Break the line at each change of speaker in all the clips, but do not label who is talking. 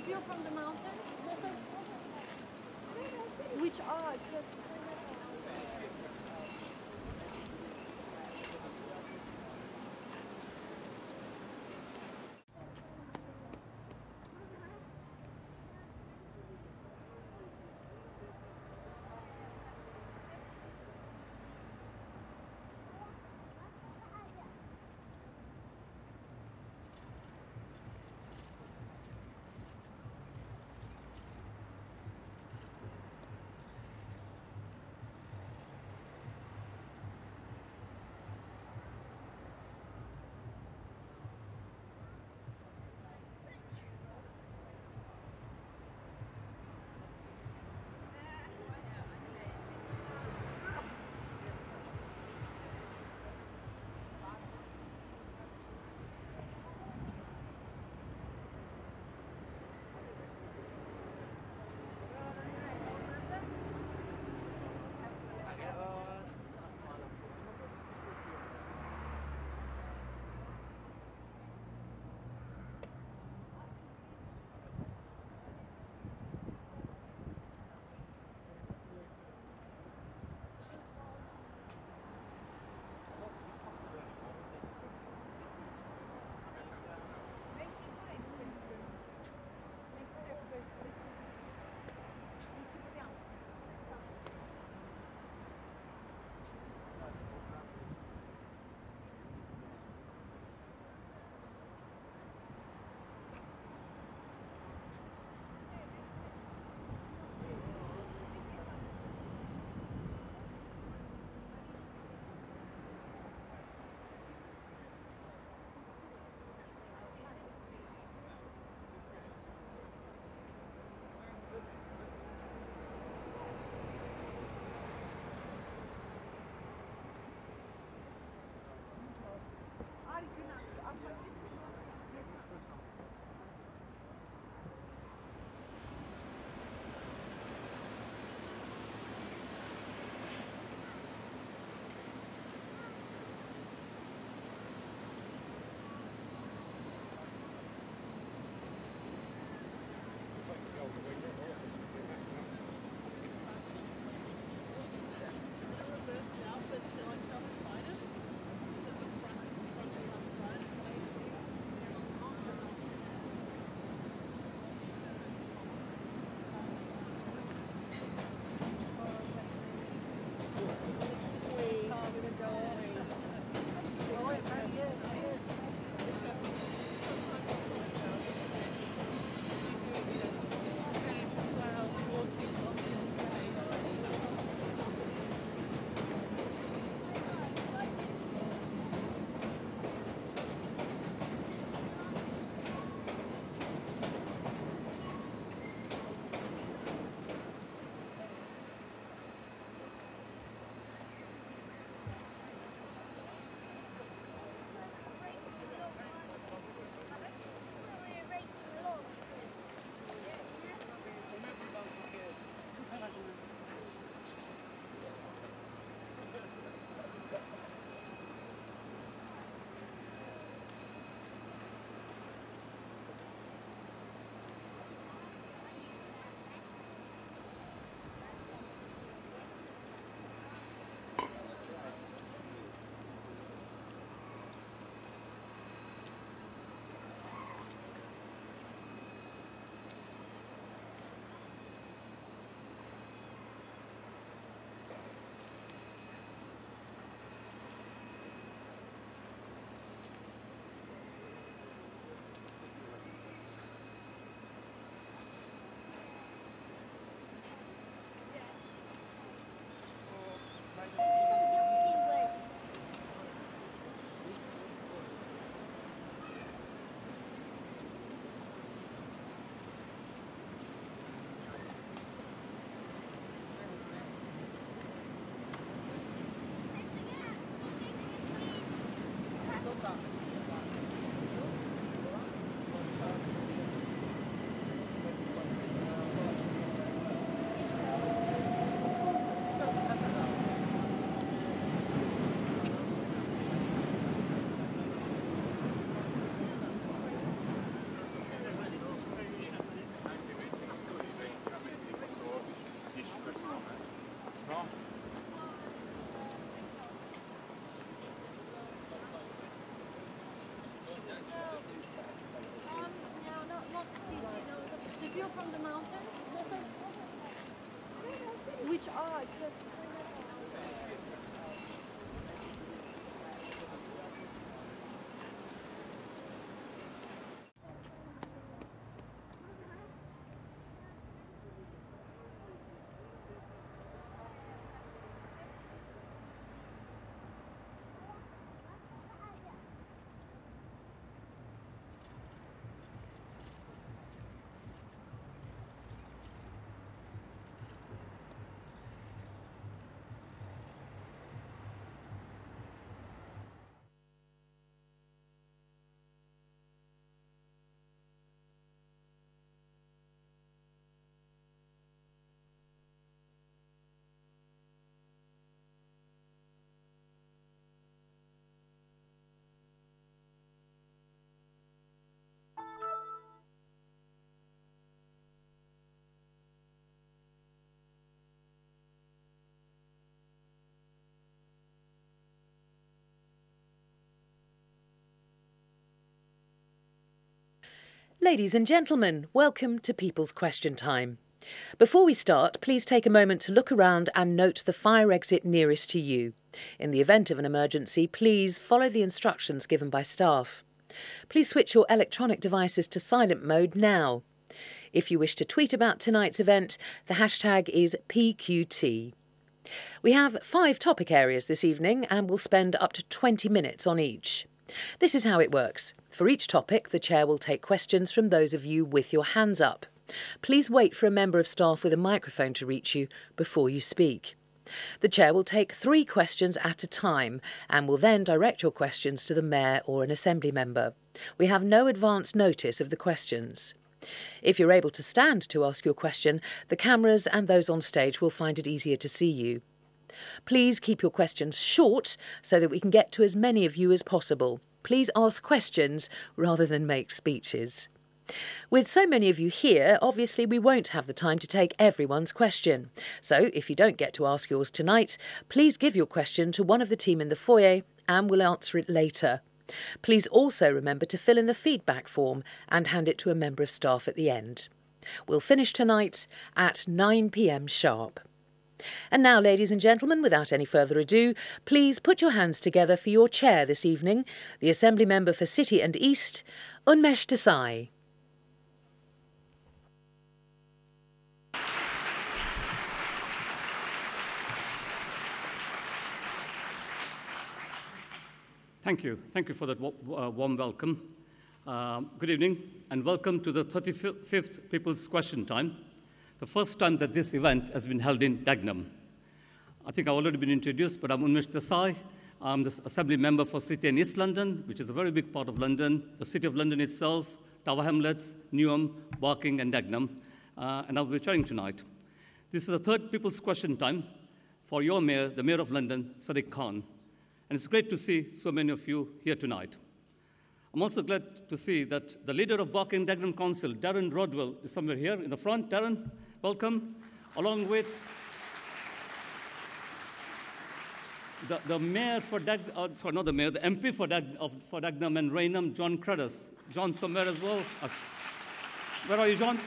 If you're from the mountains, which are just from the mountains? Which are? 'Cause
Ladies and gentlemen, welcome to People's Question Time. Before we start, please take a moment to look around and note the fire exit nearest to you. In the event of an emergency, please follow the instructions given by staff. Please switch your electronic devices to silent mode now. If you wish to tweet about tonight's event, the hashtag is PQT. We have 5 topic areas this evening and we'll spend up to 20 minutes on each. This is how it works. For each topic, the chair will take questions from those of you with your hands up. Please wait for a member of staff with a microphone to reach you before you speak. The chair will take 3 questions at a time and will then direct your questions to the mayor or an assembly member. We have no advance notice of the questions. If you're able to stand to ask your question, the cameras and those on stage will find it easier to see you. Please keep your questions short so that we can get to as many of you as possible. Please ask questions rather than make speeches. With so many of you here, obviously we won't have the time to take everyone's question. So if you don't get to ask yours tonight, please give your question to one of the team in the foyer and we'll answer it later. Please also remember to fill in the feedback form and hand it to a member of staff at the end. We'll finish tonight at 9 p.m. sharp. And now, ladies and gentlemen, without any further ado, please put your hands together for your chair this evening, the Assembly Member for City and East, Unmesh Desai.
Thank you. Thank you for that warm welcome. Good evening and welcome to the 35th People's Question Time, the first time that this event has been held in Dagenham. I think I've already been introduced, but I'm Unmesh Desai. I'm the Assembly Member for City and East London, which is a very big part of London, the City of London itself, Tower Hamlets, Newham, Barking and Dagenham, and I'll be chairing tonight. This is the third People's Question Time for your Mayor, the Mayor of London, Sadiq Khan. And it's great to see so many of you here tonight. I'm also glad to see that the leader of Barking and Dagenham Council, Darren Rodwell, is somewhere here in the front. Darren, welcome. Along with the mayor for the MP for Dagenham and Raynham, John Credus. John's somewhere as well. Where are you, John?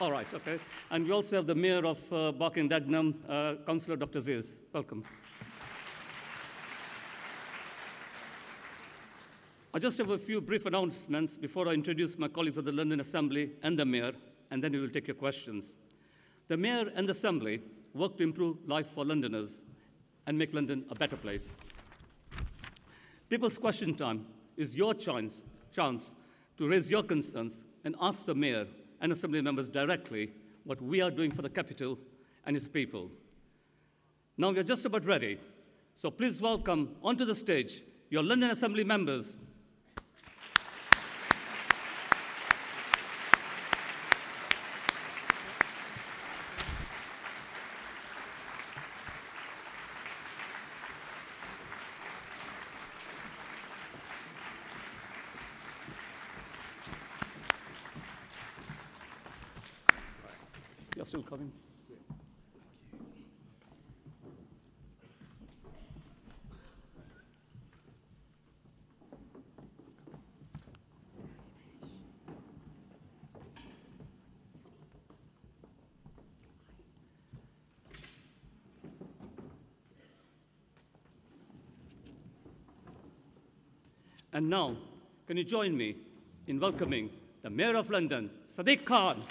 All right, okay. And we also have the mayor of Barking and Dagenham, Councillor Dr. Ziz. Welcome. I just have a few brief announcements before I introduce my colleagues of the London Assembly and the Mayor, and then we will take your questions. The Mayor and the Assembly work to improve life for Londoners and make London a better place. People's Question Time is your chance to raise your concerns and ask the Mayor and Assembly members directly what we are doing for the capital and its people. Now we are just about ready, so please welcome onto the stage your London Assembly members. You're still coming? And now, can you join me in welcoming the Mayor of London, Sadiq Khan?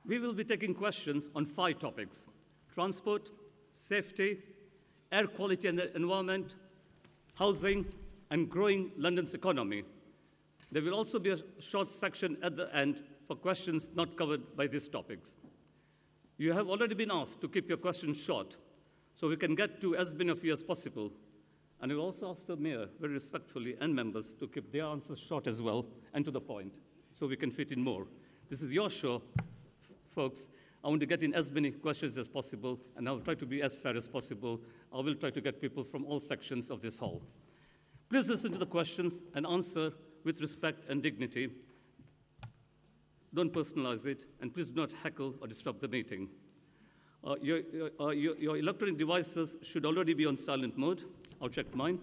We will be taking questions on 5 topics: transport, safety, air quality and the environment, housing, and growing London's economy. There will also be a short section at the end for questions not covered by these topics. You have already been asked to keep your questions short so we can get to as many of you as possible. And we also ask the Mayor, very respectfully, and members to keep their answers short as well and to the point so we can fit in more. This is your show, folks. I want to get in as many questions as possible, and I'll try to be as fair as possible. I will try to get people from all sections of this hall. Please listen to the questions and answer with respect and dignity. Don't personalize it, and please do not heckle or disrupt the meeting. Your electronic devices should already be on silent mode. I'll check mine.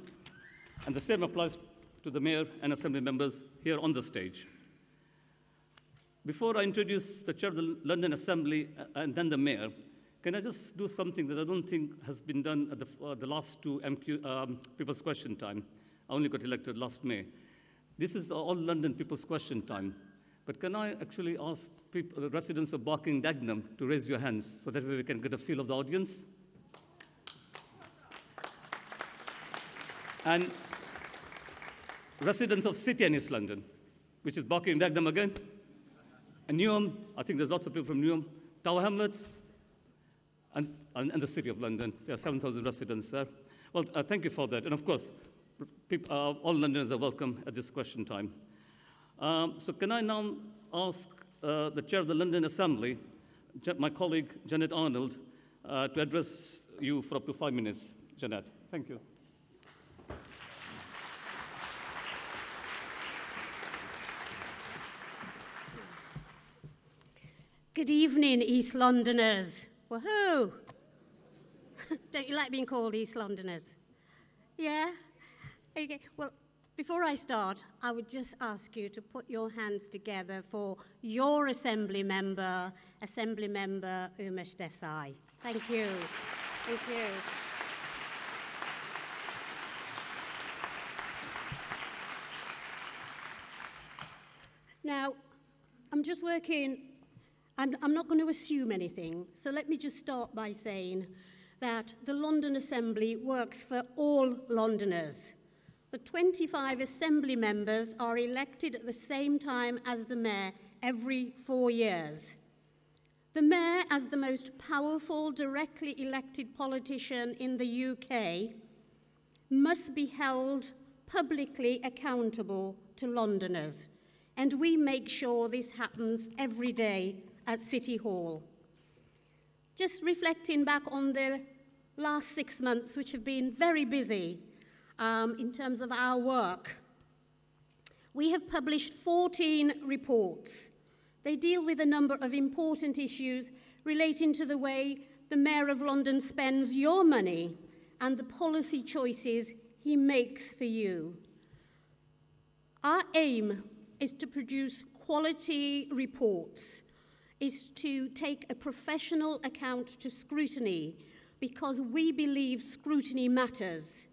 And the same applies to the Mayor and Assembly members here on the stage. Before I introduce the Chair of the London Assembly and then the Mayor, can I just do something that I don't think has been done at the last 2 People's Question Time? I only got elected last May. This is all London People's Question Time. But can I actually ask the residents of Barking Dagenham to raise your hands so that way we can get a feel of the audience? And residents of City and East London, which is Barking Dagenham again. And Newham, I think there's lots of people from Newham, Tower Hamlets, and the City of London. There are 7,000 residents there. Well, thank you for that. And of course, all Londoners are welcome at this question time. So can I now ask the Chair of the London Assembly, my colleague Janet Arnold, to address you for up to 5 minutes. Janet, thank you.
Good evening, East Londoners. Woohoo! Don't you like being called East Londoners? Yeah? Okay, well, before I start, I would just ask you to put your hands together for your Assembly Member Umesh Desai. Thank you. Thank you. Now, I'm just working. I'm not going to assume anything, so let me just start by saying that the London Assembly works for all Londoners. The 25 Assembly members are elected at the same time as the Mayor every 4 years. The Mayor, as the most powerful directly elected politician in the UK, must be held publicly accountable to Londoners, and we make sure this happens every day at City Hall. Just reflecting back on the last 6 months, which have been very busy in terms of our work, we have published 14 reports. They deal with a number of important issues relating to the way the Mayor of London spends your money and the policy choices he makes for you. Our aim is to produce quality reports, is to take a professional account to scrutiny, because we believe scrutiny matters.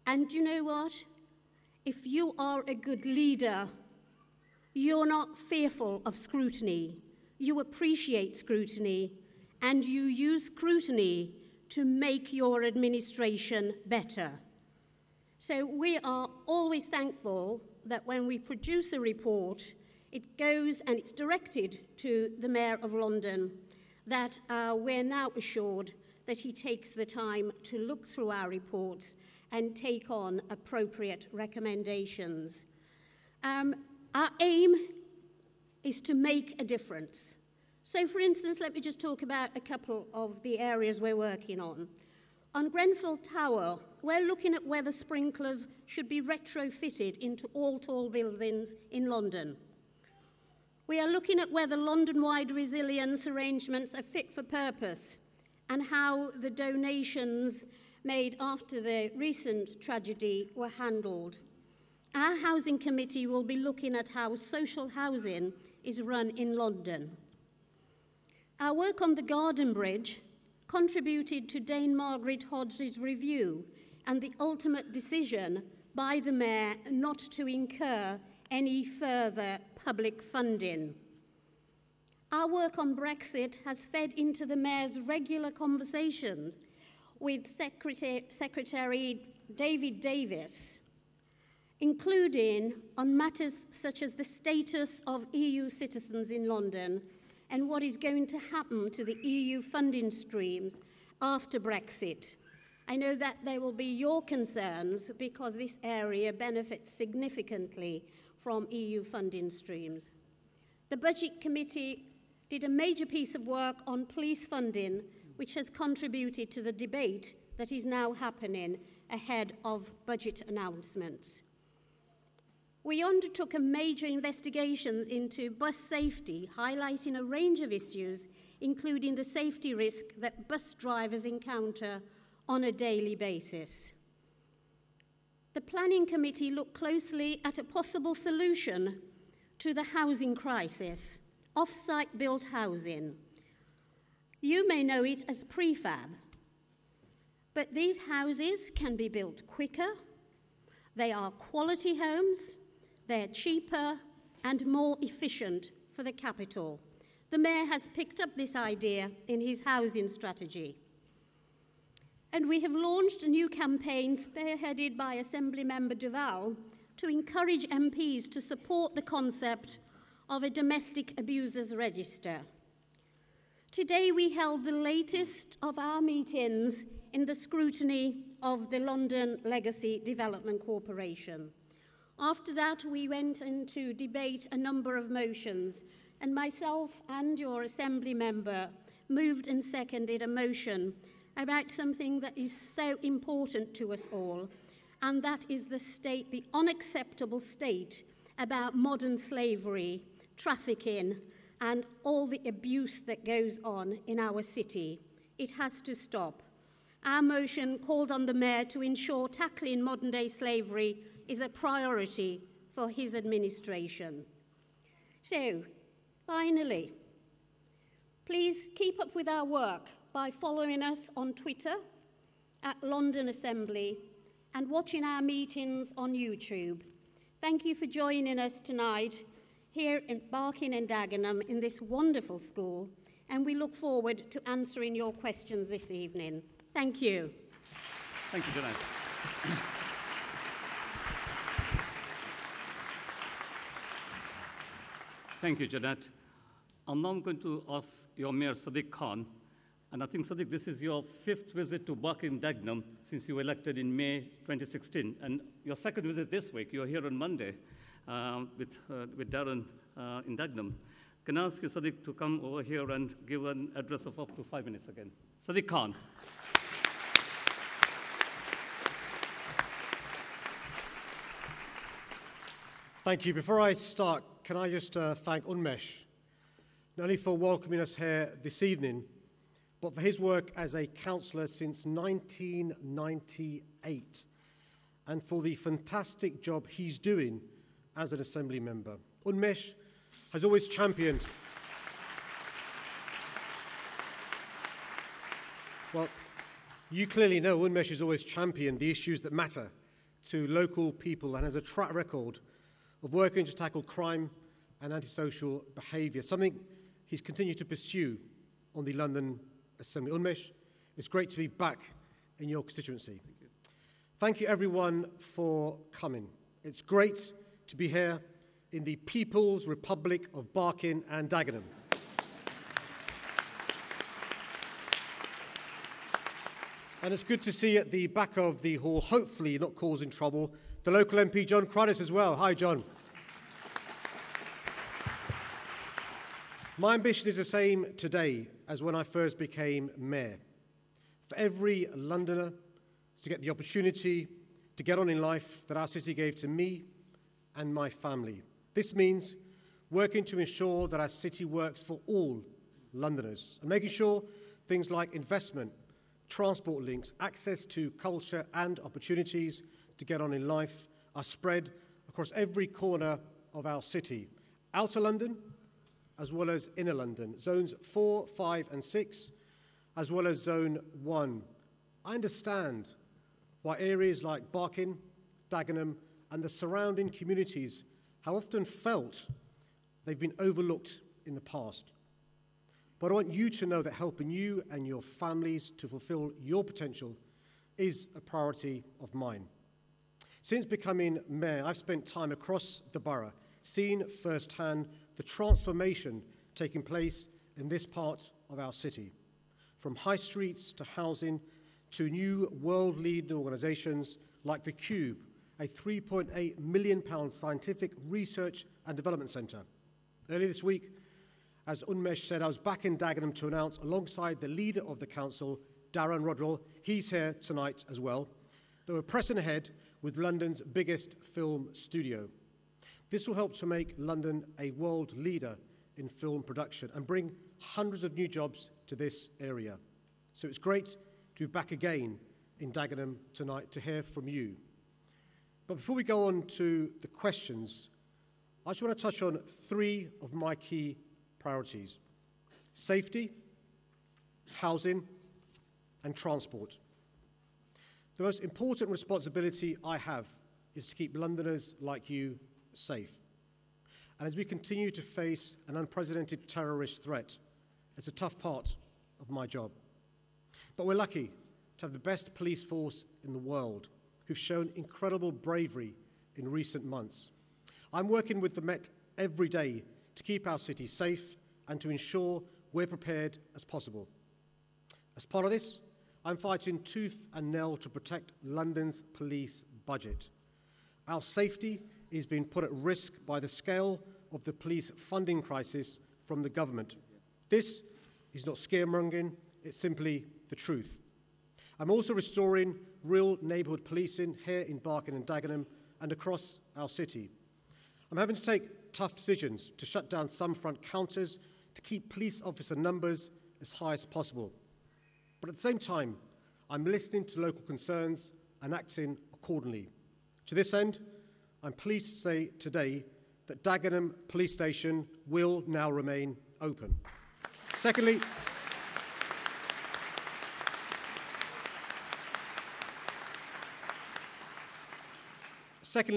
And you know what? If you are a good leader, you're not fearful of scrutiny. You appreciate scrutiny, and you use scrutiny to make your administration better. So we are always thankful that when we produce a report, it goes and it's directed to the Mayor of London, that we're now assured that he takes the time to look through our reports and take on appropriate recommendations. Our aim is to make a difference. So, for instance, let me just talk about a couple of the areas we're working on. On Grenfell Tower, we're looking at whether sprinklers should be retrofitted into all tall buildings in London. We are looking at whether London-wide resilience arrangements are fit for purpose and how the donations made after the recent tragedy were handled. Our Housing Committee will be looking at how social housing is run in London. Our work on the Garden Bridge contributed to Dame Margaret Hodge's review and the ultimate decision by the Mayor not to incur any further public funding. Our work on Brexit has fed into the Mayor's regular conversations with Secretary David Davis, including on matters such as the status of EU citizens in London and what is going to happen to the EU funding streams after Brexit. I know that they will be your concerns because this area benefits significantly from EU funding streams. The Budget Committee did a major piece of work on police funding, which has contributed to the debate that is now happening ahead of budget announcements. We undertook a major investigation into bus safety, highlighting a range of issues, including the safety risk that bus drivers encounter on a daily basis. The Planning Committee looked closely at a possible solution to the housing crisis, off-site built housing. You may know it as prefab, but these houses can be built quicker, they are quality homes, they're cheaper and more efficient for the capital. The Mayor has picked up this idea in his housing strategy. And we have launched a new campaign spearheaded by Assemblymember Duval to encourage MPs to support the concept of a domestic abusers register. Today we held the latest of our meetings in the scrutiny of the London Legacy Development Corporation. After that, we went into debate a number of motions, and myself and your Assembly member moved and seconded a motion about something that is so important to us all, and that is the unacceptable state about modern slavery, trafficking, and all the abuse that goes on in our city. It has to stop. Our motion called on the Mayor to ensure tackling modern-day slavery is a priority for his administration. So, finally, please keep up with our work by following us on Twitter at London Assembly and watching our meetings on YouTube. Thank you for joining us tonight here in Barking and Dagenham in this wonderful school, and we look forward to answering your questions this evening. Thank you.
Thank you, Jeanette. Thank you, Jeanette. I'm now going to ask your Mayor, Sadiq Khan. And I think, Sadiq, this is your 5th visit to Barking and Dagenham since you were elected in May 2016. And your 2nd visit this week. You're here on Monday with Darren in Dagenham. Can I ask you, Sadiq, to come over here and give an address of up to 5 minutes again? Sadiq Khan.
Thank you. Before I start, can I just thank Unmesh, not only for welcoming us here this evening, but for his work as a councillor since 1998, and for the fantastic job he's doing as an Assembly member. Unmesh has always championed. Well, you clearly know Unmesh has always championed the issues that matter to local people and has a track record of working to tackle crime and antisocial behaviour, something he's continued to pursue on the London Assembly. Unmesh, it's great to be back in your constituency. Thank you everyone for coming. It's great to be here in the People's Republic of Barking and Dagenham. And it's good to see at the back of the hall, hopefully not causing trouble, the local MP, John Cradis, as well. Hi, John. My ambition is the same today as when I first became mayor. For every Londoner to get the opportunity to get on in life that our city gave to me and my family. This means working to ensure that our city works for all Londoners and making sure things like investment, transport links, access to culture and opportunities to get on in life are spread across every corner of our city, outer London as well as inner London, zones 4, 5 and 6, as well as zone 1. I understand why areas like Barking, Dagenham and the surrounding communities have often felt they've been overlooked in the past. But I want you to know that helping you and your families to fulfill your potential is a priority of mine. Since becoming mayor, I've spent time across the borough, seeing firsthand the transformation taking place in this part of our city, from high streets to housing to new world-leading organisations like the Cube, a £3.8 million scientific research and development centre. Earlier this week, as Unmesh said, I was back in Dagenham to announce, alongside the leader of the council, Darren Rodwell, he's here tonight as well, that we're pressing ahead with London's biggest film studio. This will help to make London a world leader in film production and bring hundreds of new jobs to this area. So it's great to be back again in Dagenham tonight to hear from you. But before we go on to the questions, I just want to touch on 3 of my key priorities: safety, housing, and transport. The most important responsibility I have is to keep Londoners like you safe. And as we continue to face an unprecedented terrorist threat, it's a tough part of my job. But we're lucky to have the best police force in the world, who've shown incredible bravery in recent months. I'm working with the Met every day to keep our city safe and to ensure we're prepared as possible. As part of this, I'm fighting tooth and nail to protect London's police budget. Our safety is being put at risk by the scale of the police funding crisis from the government. This is not scaremongering, it's simply the truth. I'm also restoring real neighbourhood policing here in Barking and Dagenham and across our city. I'm having to take tough decisions to shut down some front counters to keep police officer numbers as high as possible. But at the same time, I'm listening to local concerns and acting accordingly. To this end, I'm pleased to say today that Dagenham Police Station will now remain open. Secondly,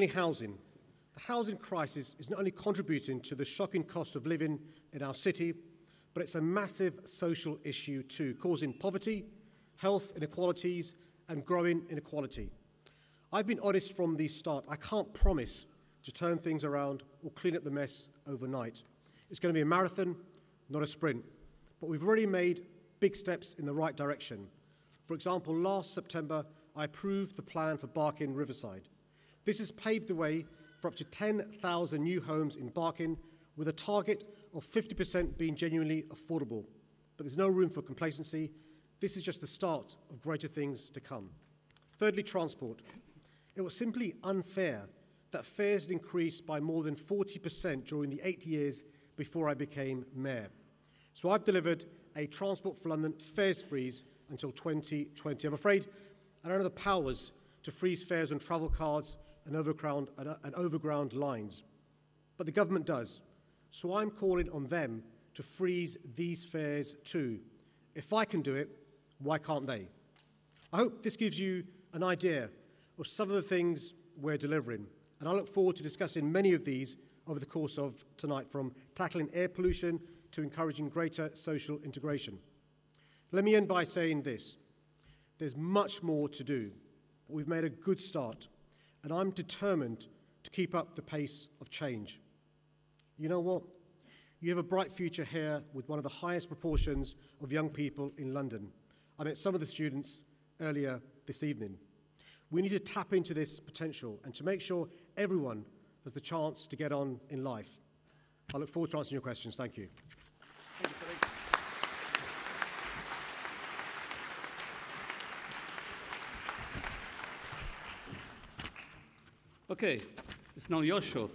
housing. The housing crisis is not only contributing to the shocking cost of living in our city, but it's a massive social issue too, causing poverty, health inequalities, and growing inequality. I've been honest from the start. I can't promise to turn things around or clean up the mess overnight. It's going to be a marathon, not a sprint. But we've already made big steps in the right direction. For example, last September, I approved the plan for Barking Riverside. This has paved the way for up to 10,000 new homes in Barking, with a target of 50% being genuinely affordable. But there's no room for complacency. This is just the start of greater things to come. Thirdly, transport. It was simply unfair that fares had increased by more than 40% during the 8 years before I became mayor. So I've delivered a Transport for London fares freeze until 2020. I'm afraid I don't have the powers to freeze fares on travel cards and overground lines. But the government does. So I'm calling on them to freeze these fares too. If I can do it, why can't they? I hope this gives you an idea of some of the things we're delivering. And I look forward to discussing many of these over the course of tonight, from tackling air pollution to encouraging greater social integration. Let me end by saying this. There's much more to do, but we've made a good start, and I'm determined to keep up the pace of change. You know what? You have a bright future here with one of the highest proportions of young people in London. I met some of the students earlier this evening. We need to tap into this potential and to make sure everyone has the chance to get on in life. I look forward to answering your questions. Thank you.
Thank you, Sadiq. Okay, it's now your show,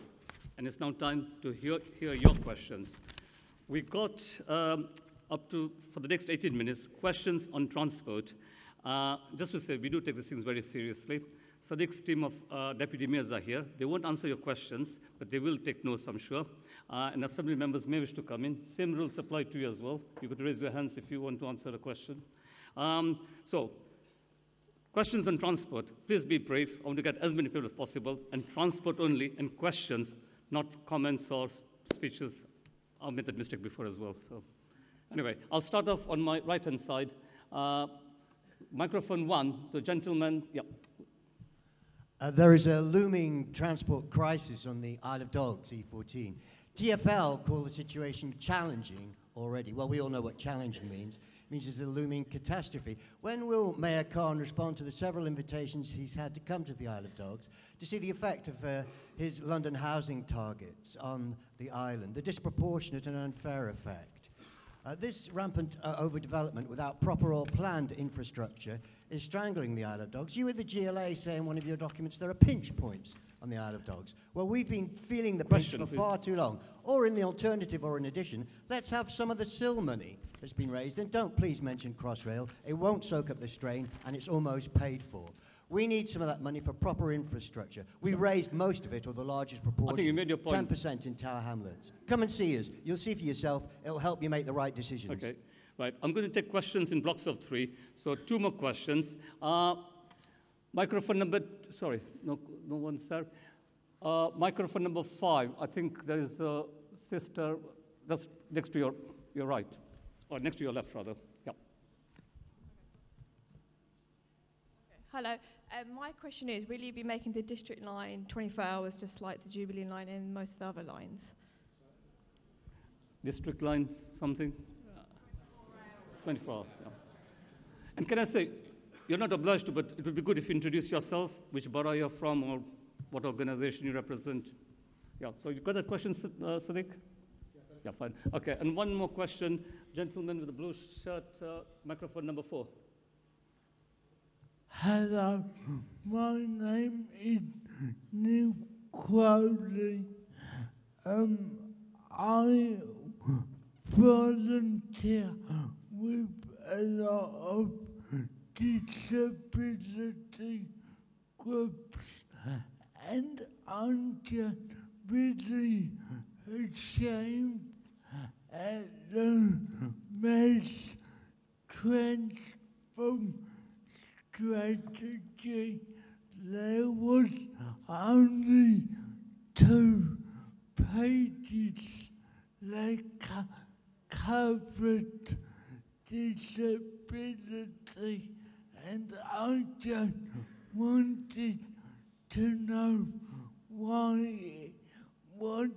and it's now time to hear your questions. We got up to, for the next 18 minutes, questions on transport. Just to say, we do take these things very seriously. Sadiq's team of deputy mayors are here. They won't answer your questions, but they will take notes, I'm sure. And assembly members may wish to come in. Same rules apply to you as well. You could raise your hands if you want to answer a question. So, questions on transport. Please be brief. I want to get as many people as possible. And transport only, and questions, not comments or speeches. I made that mistake before as well. So, anyway, I'll start off on my right-hand side. Microphone 1, the gentleman. Yeah.
There is a looming transport crisis on the Isle of Dogs, E14. TfL call the situation challenging already. Well, we all know what challenging means. It means there's a looming catastrophe. When will Mayor Khan respond to the several invitations he's had to come to the Isle of Dogs to see the effect of his London housing targets on the island, the disproportionate and unfair effect? This rampant overdevelopment without proper or planned infrastructure is strangling the Isle of Dogs. You at the GLA say in one of your documents there are pinch points on the Isle of Dogs. Well, we've been feeling the pinch for far too long. Or in the alternative, or in addition, let's have some of the SIL money that's been raised. And don't please mention Crossrail. It won't soak up the strain, and it's almost paid for. We need some of that money for proper infrastructure. We raised most of it, or the largest proportion,
I think you made your point.
10% in Tower Hamlets. Come and see us. You'll see for yourself. It'll help you make the right decisions.
Okay, right. I'm going to take questions in blocks of 3. So 2 more questions. Microphone number, sorry, no one's there. Microphone number 5. I think there is a sister that's next to your right, or next to your left, rather. Yeah.
Hello. My question is, will you be making the district line 24 hours just like the Jubilee line and most of the other lines?
District line something? 24 hours, yeah. And can I say, you're not obliged to, but it would be good if you introduce yourself, which borough you're from, or what organization you represent. Yeah, so you got that question, Sadiq? Yeah, fine. Okay, and one more question. Gentleman with the blue shirt, microphone number 4.
Hello, my name is Neil Crowley. I volunteer with a lot of disability groups, and I'm just really ashamed at the mass transform strategy. There was only 2 pages that covered disability, and I just wanted to know why it was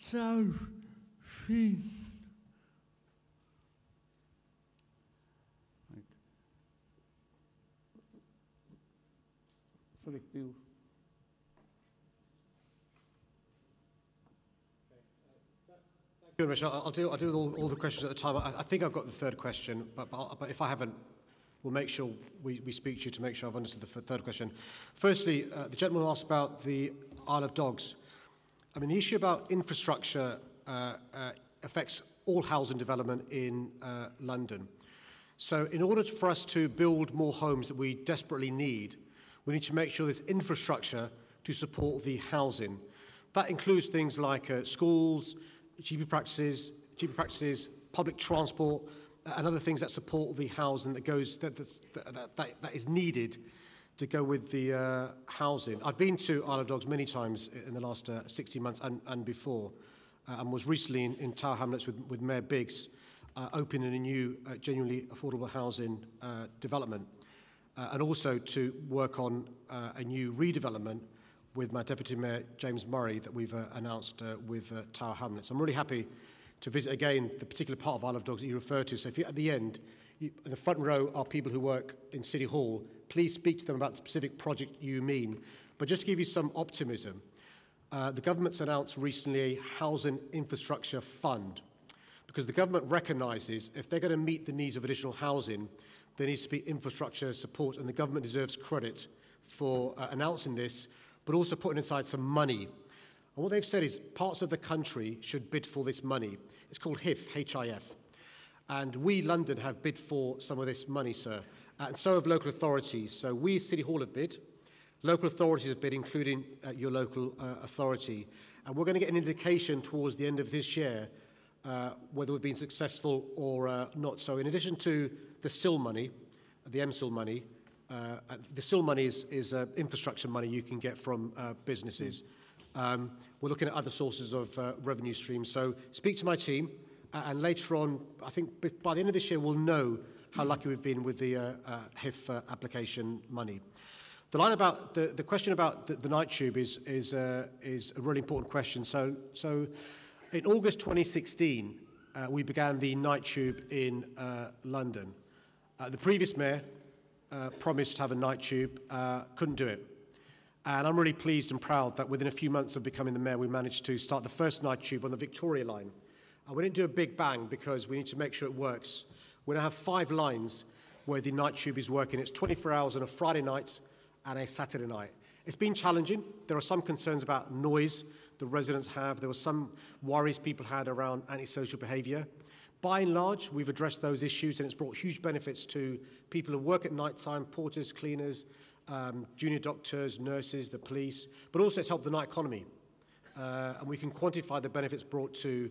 so thin.
Sadiq, you.
Thank you very much. I'll do all the questions at the time. I think I've got the third question, but if I haven't, we'll make sure we speak to you to make sure I've understood the third question. Firstly, the gentleman asked about the Isle of Dogs. I mean, the issue about infrastructure affects all housing development in London. So in order for us to build more homes that we desperately need, we need to make sure there's infrastructure to support the housing. That includes things like schools, GP practices, public transport, and other things that support the housing that is needed to go with the housing. I've been to Isle of Dogs many times in the last 16 months and before, and was recently in Tower Hamlets with Mayor Biggs, opening a new genuinely affordable housing development. And also to work on a new redevelopment with my Deputy Mayor, James Murray, that we've announced with Tower Hamlets. I'm really happy to visit again the particular part of Isle of Dogs that you referred to. So if you're at the end, in the front row are people who work in City Hall. Please speak to them about the specific project you mean. But just to give you some optimism, the government's announced recently a housing infrastructure fund, because the government recognises if they're going to meet the needs of additional housing, there needs to be infrastructure support, and the government deserves credit for announcing this, but also putting aside some money. And what they've said is parts of the country should bid for this money. It's called HIF, H-I-F. And we, London, have bid for some of this money, sir. and so have local authorities. So we, City Hall, have bid. Local authorities have bid, including your local authority. And we're going to get an indication towards the end of this year whether we've been successful or not. So in addition to the SIL money, the MSIL money, the SIL money is infrastructure money you can get from businesses. We're looking at other sources of revenue streams. So speak to my team, and later on, I think by the end of this year, we'll know how lucky we've been with the HIF application money. The line about the question about the night tube is a really important question. So in August 2016, we began the night tube in London. The previous mayor promised to have a night tube, couldn't do it. And I'm really pleased and proud that within a few months of becoming the mayor, we managed to start the first night tube on the Victoria line. We didn't do a big bang because we need to make sure it works. We now have 5 lines where the night tube is working. It's 24 hours on a Friday night and a Saturday night. It's been challenging. There are some concerns about noise the residents have. There were some worries people had around antisocial behaviour. By and large, we've addressed those issues, and it's brought huge benefits to people who work at night time, porters, cleaners, junior doctors, nurses, the police, but also it's helped the night economy. And we can quantify the benefits brought to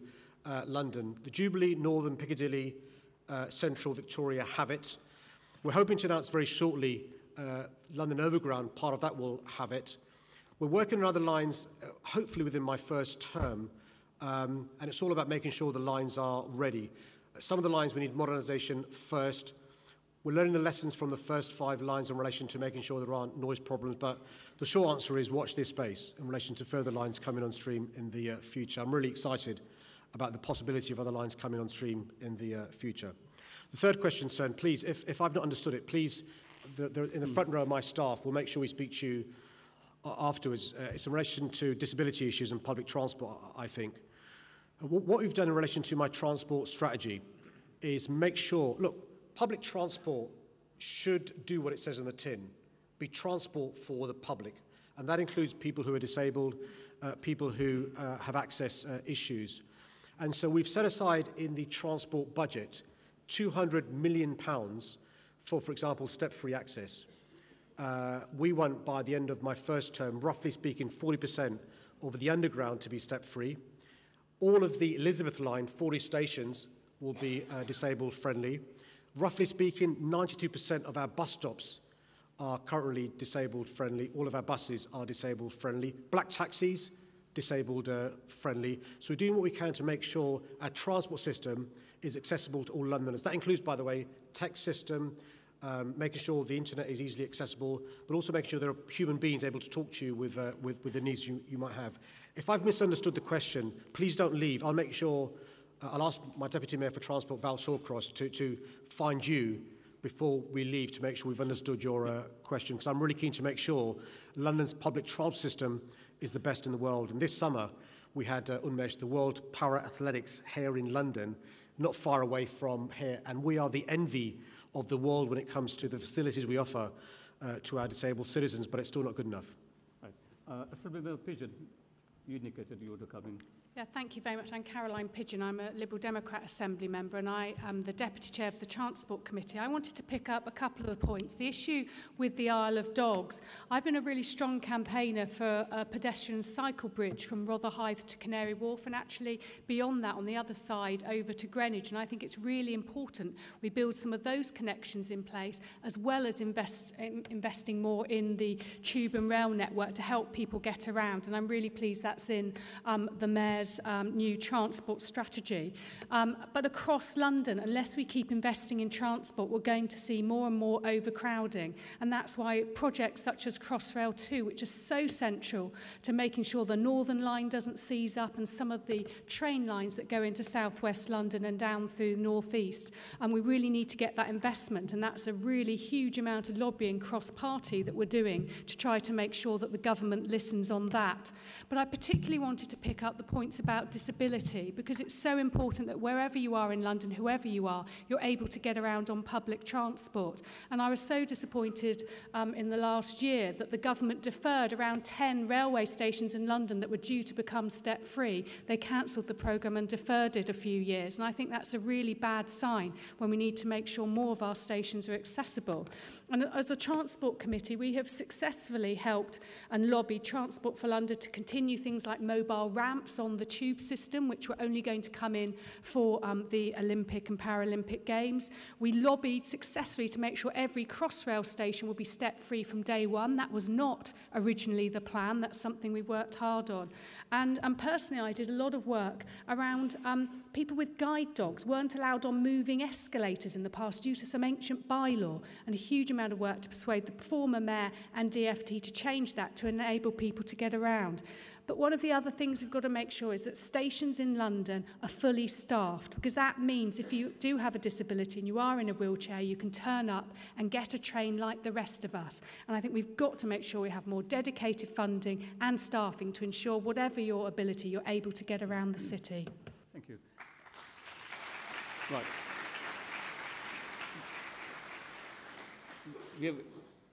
London. The Jubilee, Northern, Piccadilly, Central, Victoria have it. We're hoping to announce very shortly London Overground, part of that will have it. We're working on other lines, hopefully within my first term, and it's all about making sure the lines are ready. Some of the lines we need modernisation first. We're learning the lessons from the first 5 lines in relation to making sure there aren't noise problems, but the short answer is watch this space in relation to further lines coming on stream in the future. I'm really excited about the possibility of other lines coming on stream in the future. The third question, Sir, please, if I've not understood it, please, in the front row of my staff, we'll make sure we speak to you afterwards. It's in relation to disability issues and public transport, I think. What we've done in relation to my transport strategy is make sure, look, public transport should do what it says in the tin, be transport for the public. And that includes people who are disabled, people who have access issues. And so we've set aside in the transport budget £200 million for example, step-free access. We want, by the end of my first term, roughly speaking, 40% of the underground to be step-free. All of the Elizabeth line, 40 stations, will be disabled-friendly. Roughly speaking, 92% of our bus stops are currently disabled-friendly. All of our buses are disabled-friendly. Black taxis, disabled-friendly. So we're doing what we can to make sure our transport system is accessible to all Londoners. That includes, by the way, tech system, making sure the internet is easily accessible, but also making sure there are human beings able to talk to you with the needs you might have. If I've misunderstood the question, please don't leave. I'll make sure, I'll ask my Deputy Mayor for Transport, Val Shawcross, to find you before we leave to make sure we've understood your question, because I'm really keen to make sure London's public transport system is the best in the world. And this summer, we had Unmesh, the World Para Athletics, here in London, not far away from here, and we are the envy of the world when it comes to the facilities we offer to our disabled citizens, but it's still not good enough.
Right. Assemblyman Pigeon, you indicated you were coming.
Yeah, thank you very much. I'm Caroline Pigeon. I'm a Liberal Democrat Assembly member and I am the Deputy Chair of the Transport Committee. I wanted to pick up a couple of the points. The issue with the Isle of Dogs. I've been a really strong campaigner for a pedestrian cycle bridge from Rotherhithe to Canary Wharf and actually beyond that on the other side over to Greenwich. And I think it's really important we build some of those connections in place as well as investing more in the tube and rail network to help people get around. And I'm really pleased that's in the Mayor's new transport strategy. But across London, unless we keep investing in transport, we're going to see more and more overcrowding. And that's why projects such as Crossrail 2, which are so central to making sure the Northern Line doesn't seize up and some of the train lines that go into southwest London and down through the northeast. And we really need to get that investment. And that's a really huge amount of lobbying cross-party that we're doing to try to make sure that the government listens on that. But I particularly wanted to pick up the points points about disability, because it's so important that wherever you are in London, whoever you are, you're able to get around on public transport. And I was so disappointed in the last year that the government deferred around 10 railway stations in London that were due to become step-free. They cancelled the programme and deferred it a few years. And I think that's a really bad sign when we need to make sure more of our stations are accessible. And as a Transport Committee, we have successfully helped and lobbied Transport for London to continue things like mobile ramps on the tube system, which were only going to come in for the Olympic and Paralympic Games. We lobbied successfully to make sure every Crossrail station will be step-free from day one. That was not originally the plan. That's something we worked hard on. And personally, I did a lot of work around people with guide dogs weren't allowed on moving escalators in the past due to some ancient bylaw, and a huge amount of work to persuade the former mayor and DFT to change that to enable people to get around. But one of the other things we've got to make sure is that stations in London are fully staffed, because that means if you do have a disability and you are in a wheelchair, you can turn up and get a train like the rest of us. And I think we've got to make sure we have more dedicated funding and staffing to ensure whatever your ability, you're able to get around the city.
Thank you. Right. We have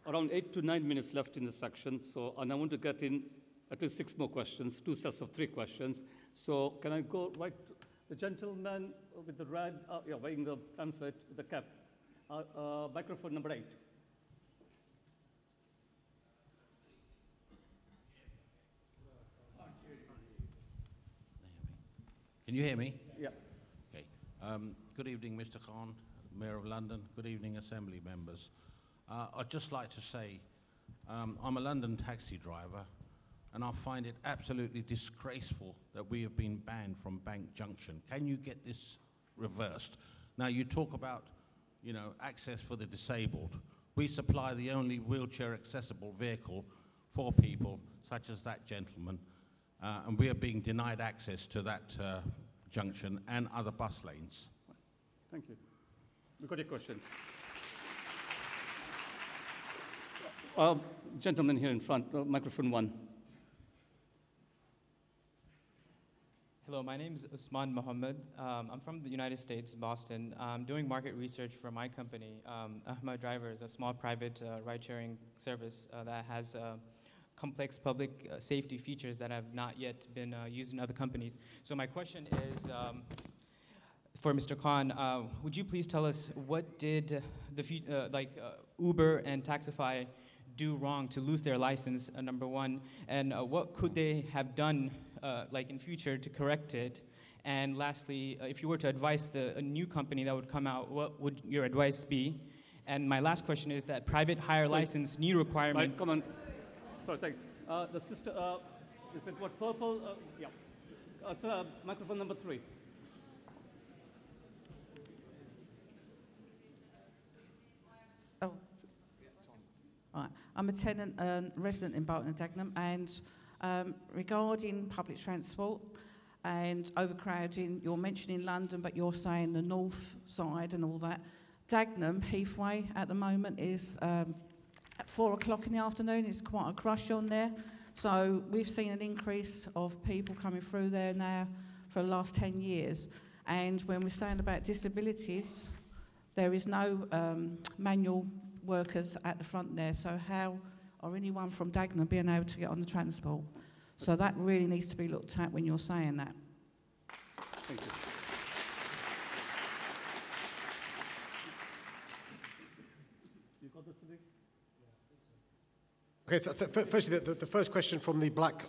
around 8 to 9 minutes left in the section, and I want to get in at least 6 more questions, 2 sets of 3 questions. So can I go right to the gentleman with the red, wearing the pamphlet with the cap, microphone number 8.
Can you hear me?
Yeah.
Okay. Good evening, Mr. Khan, Mayor of London. Good evening, Assembly members. I'd just like to say I'm a London taxi driver, and I find it absolutely disgraceful that we have been banned from Bank Junction. Can you get this reversed? Now, you talk about, access for the disabled. We supply the only wheelchair-accessible vehicle for people such as that gentleman, and we are being denied access to that junction and other bus lanes.
Thank you. We've got a question. Gentleman here in front, microphone 1.
Hello, my name is Usman Mohammed. I'm from the United States, Boston. I'm doing market research for my company. Ahmad Driver is a small private ride-sharing service that has complex public safety features that have not yet been used in other companies. So my question is, for Mr. Khan, would you please tell us what did the Uber and Taxify do wrong to lose their license, number one, and what could they have done in future to correct it? And lastly, if you were to advise a new company that would come out, what would your advice be? And my last question is that private hire license new requirement.
Right, come on. Sorry, second. The sister, is it what, purple? Yeah. It's microphone number 3.
Oh. Right. I'm a tenant resident in Bolton and Dagenham, and regarding public transport and overcrowding, you're mentioning London, but you're saying the north side and all that. Dagenham, Heathway, at the moment is at 4 o'clock in the afternoon. It's quite a crush on there. So we've seen an increase of people coming through there now for the last 10 years. And when we're saying about disabilities, there is no manual workers at the front there. So how are anyone from Dagenham being able to get on the transport? So that really needs to be looked at when you're saying that.
Thank you. You got this, Sadiq?
Okay, firstly, the first question from the black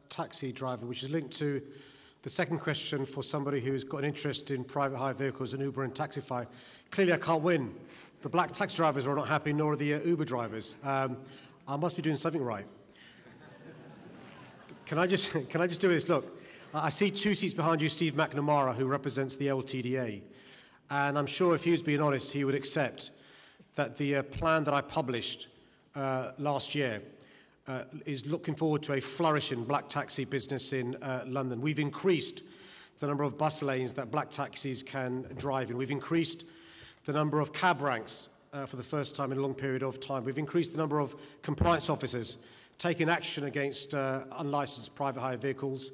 taxi driver, which is linked to the second question for somebody who's got an interest in private hire vehicles and Uber and Taxify. Clearly, I can't win. The black taxi drivers are not happy, nor are the Uber drivers. I must be doing something right. Can I just do this? Look, I see 2 seats behind you, Steve McNamara, who represents the LTDA. And I'm sure if he was being honest, he would accept that the plan that I published last year is looking forward to a flourishing black taxi business in London. We've increased the number of bus lanes that black taxis can drive in. We've increased the number of cab ranks for the first time in a long period of time. We've increased the number of compliance officers taking action against unlicensed private hire vehicles.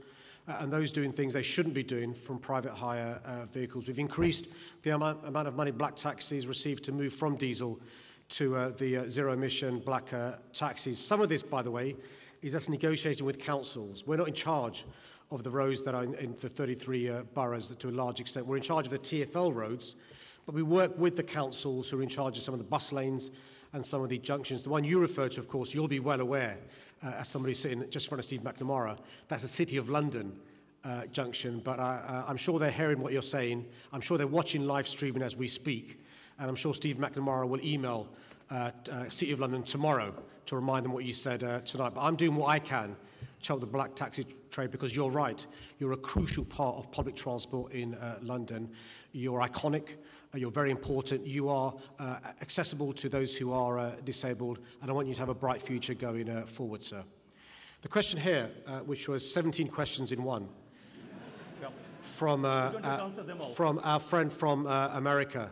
and those doing things they shouldn't be doing from private hire vehicles. We've increased the amount of money black taxis receive to move from diesel to the zero-emission black taxis. Some of this, by the way, is us negotiating with councils. We're not in charge of the roads that are in the 33 boroughs to a large extent. We're in charge of the TfL roads, but we work with the councils who are in charge of some of the bus lanes and some of the junctions. The one you refer to, of course, you'll be well aware, as somebody sitting just in front of Steve McNamara, that's a City of London junction, but I'm sure they're hearing what you're saying. I'm sure they're watching live streaming as we speak, and I'm sure Steve McNamara will email City of London tomorrow to remind them what you said tonight. But I'm doing what I can to help the black taxi trade, because you're right. You're a crucial part of public transport in London. You're iconic. You're very important. You are accessible to those who are disabled, and I want you to have a bright future going forward, sir. The question here, which was 17 questions in one, from our friend from America.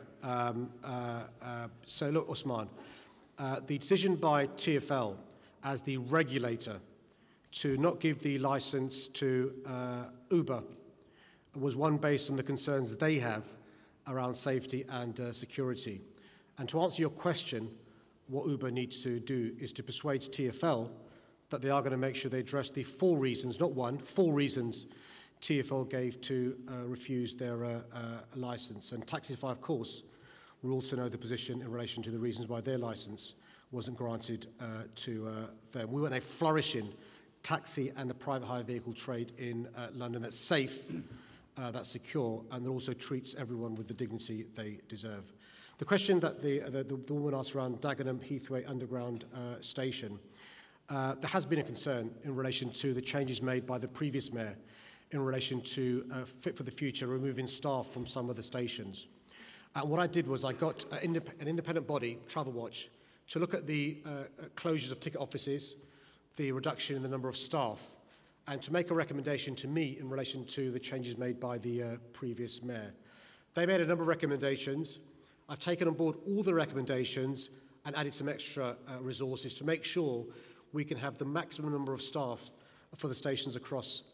So look, Usman, the decision by TfL as the regulator to not give the license to Uber was one based on the concerns they have around safety and security. And to answer your question, what Uber needs to do is to persuade TfL that they are going to make sure they address the 4 reasons, not one, 4 reasons TfL gave to refuse their license. And Taxify, of course, will also know the position in relation to the reasons why their license wasn't granted to them. We want a flourishing taxi and a private hire vehicle trade in London that's safe, that's secure, and that also treats everyone with the dignity they deserve. The question that the woman asked around Dagenham Heathway Underground Station, there has been a concern in relation to the changes made by the previous mayor in relation to Fit for the Future, removing staff from some of the stations. What I did was I got an independent body, Travel Watch, to look at the closures of ticket offices, the reduction in the number of staff, and to make a recommendation to me in relation to the changes made by the previous mayor. They made a number of recommendations. I've taken on board all the recommendations and added some extra resources to make sure we can have the maximum number of staff for the stations across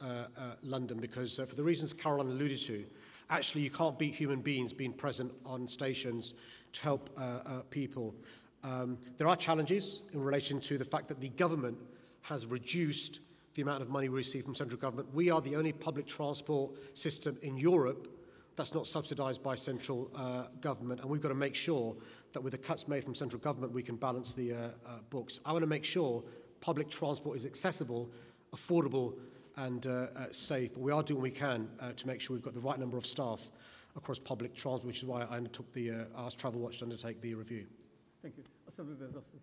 London, because for the reasons Caroline alluded to, actually you can't beat human beings being present on stations to help people. There are challenges in relation to the fact that the government has reduced the amount of money we receive from central government. We are the only public transport system in Europe that's not subsidised by central government, and we've got to make sure that with the cuts made from central government we can balance the books. I want to make sure public transport is accessible, affordable and safe. But we are doing what we can to make sure we've got the right number of staff across public transport, which is why I undertook asked Travel Watch to undertake the review.
Thank you. Assemblymember Russell.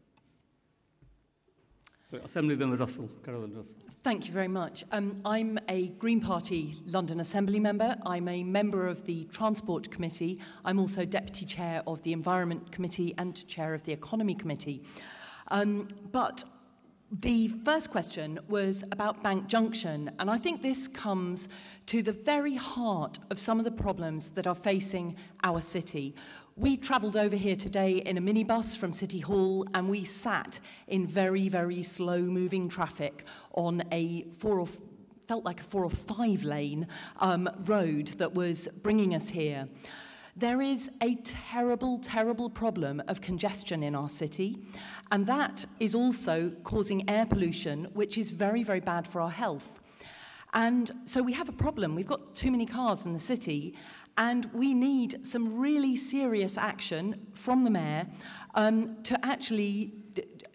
Sorry, Assemblymember Russell, Caroline Russell.
Thank you very much. I'm a Green Party London Assembly member. I'm a member of the Transport Committee. I'm also Deputy Chair of the Environment Committee and Chair of the Economy Committee. But the first question was about Bank Junction, and I think this comes to the very heart of some of the problems that are facing our city. We travelled over here today in a minibus from City Hall, and we sat in very, very slow-moving traffic on felt like a 4 or 5 lane road that was bringing us here. There is a terrible, terrible problem of congestion in our city, and that is also causing air pollution, which is very, very bad for our health. And so we have a problem. We've got too many cars in the city, and we need some really serious action from the mayor to actually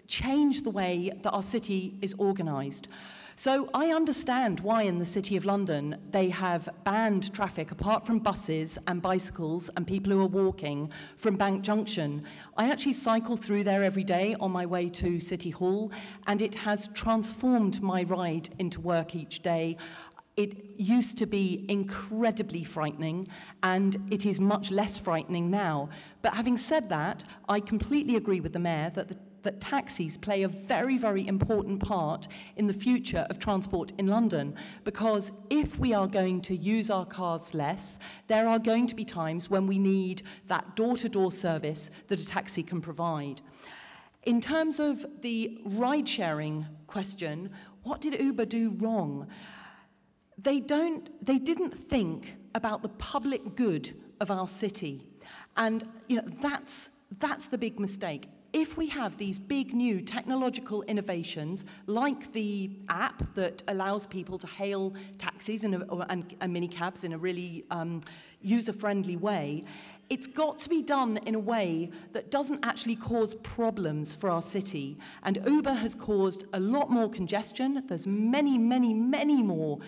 change the way that our city is organised. So I understand why in the City of London they have banned traffic, apart from buses and bicycles and people who are walking, from Bank Junction. I actually cycle through there every day on my way to City Hall, and it has transformed my ride into work each day. It used to be incredibly frightening, and it is much less frightening now. But having said that, I completely agree with the mayor that taxis play a very, very important part in the future of transport in London, because if we are going to use our cars less, there are going to be times when we need that door-to-door service that a taxi can provide. In terms of the ride-sharing question, what did Uber do wrong? they didn't think about the public good of our city. And that's the big mistake. If we have these big new technological innovations, like the app that allows people to hail taxis and minicabs in a really user-friendly way, it's got to be done in a way that doesn't actually cause problems for our city. And Uber has caused a lot more congestion. There's many, many, many more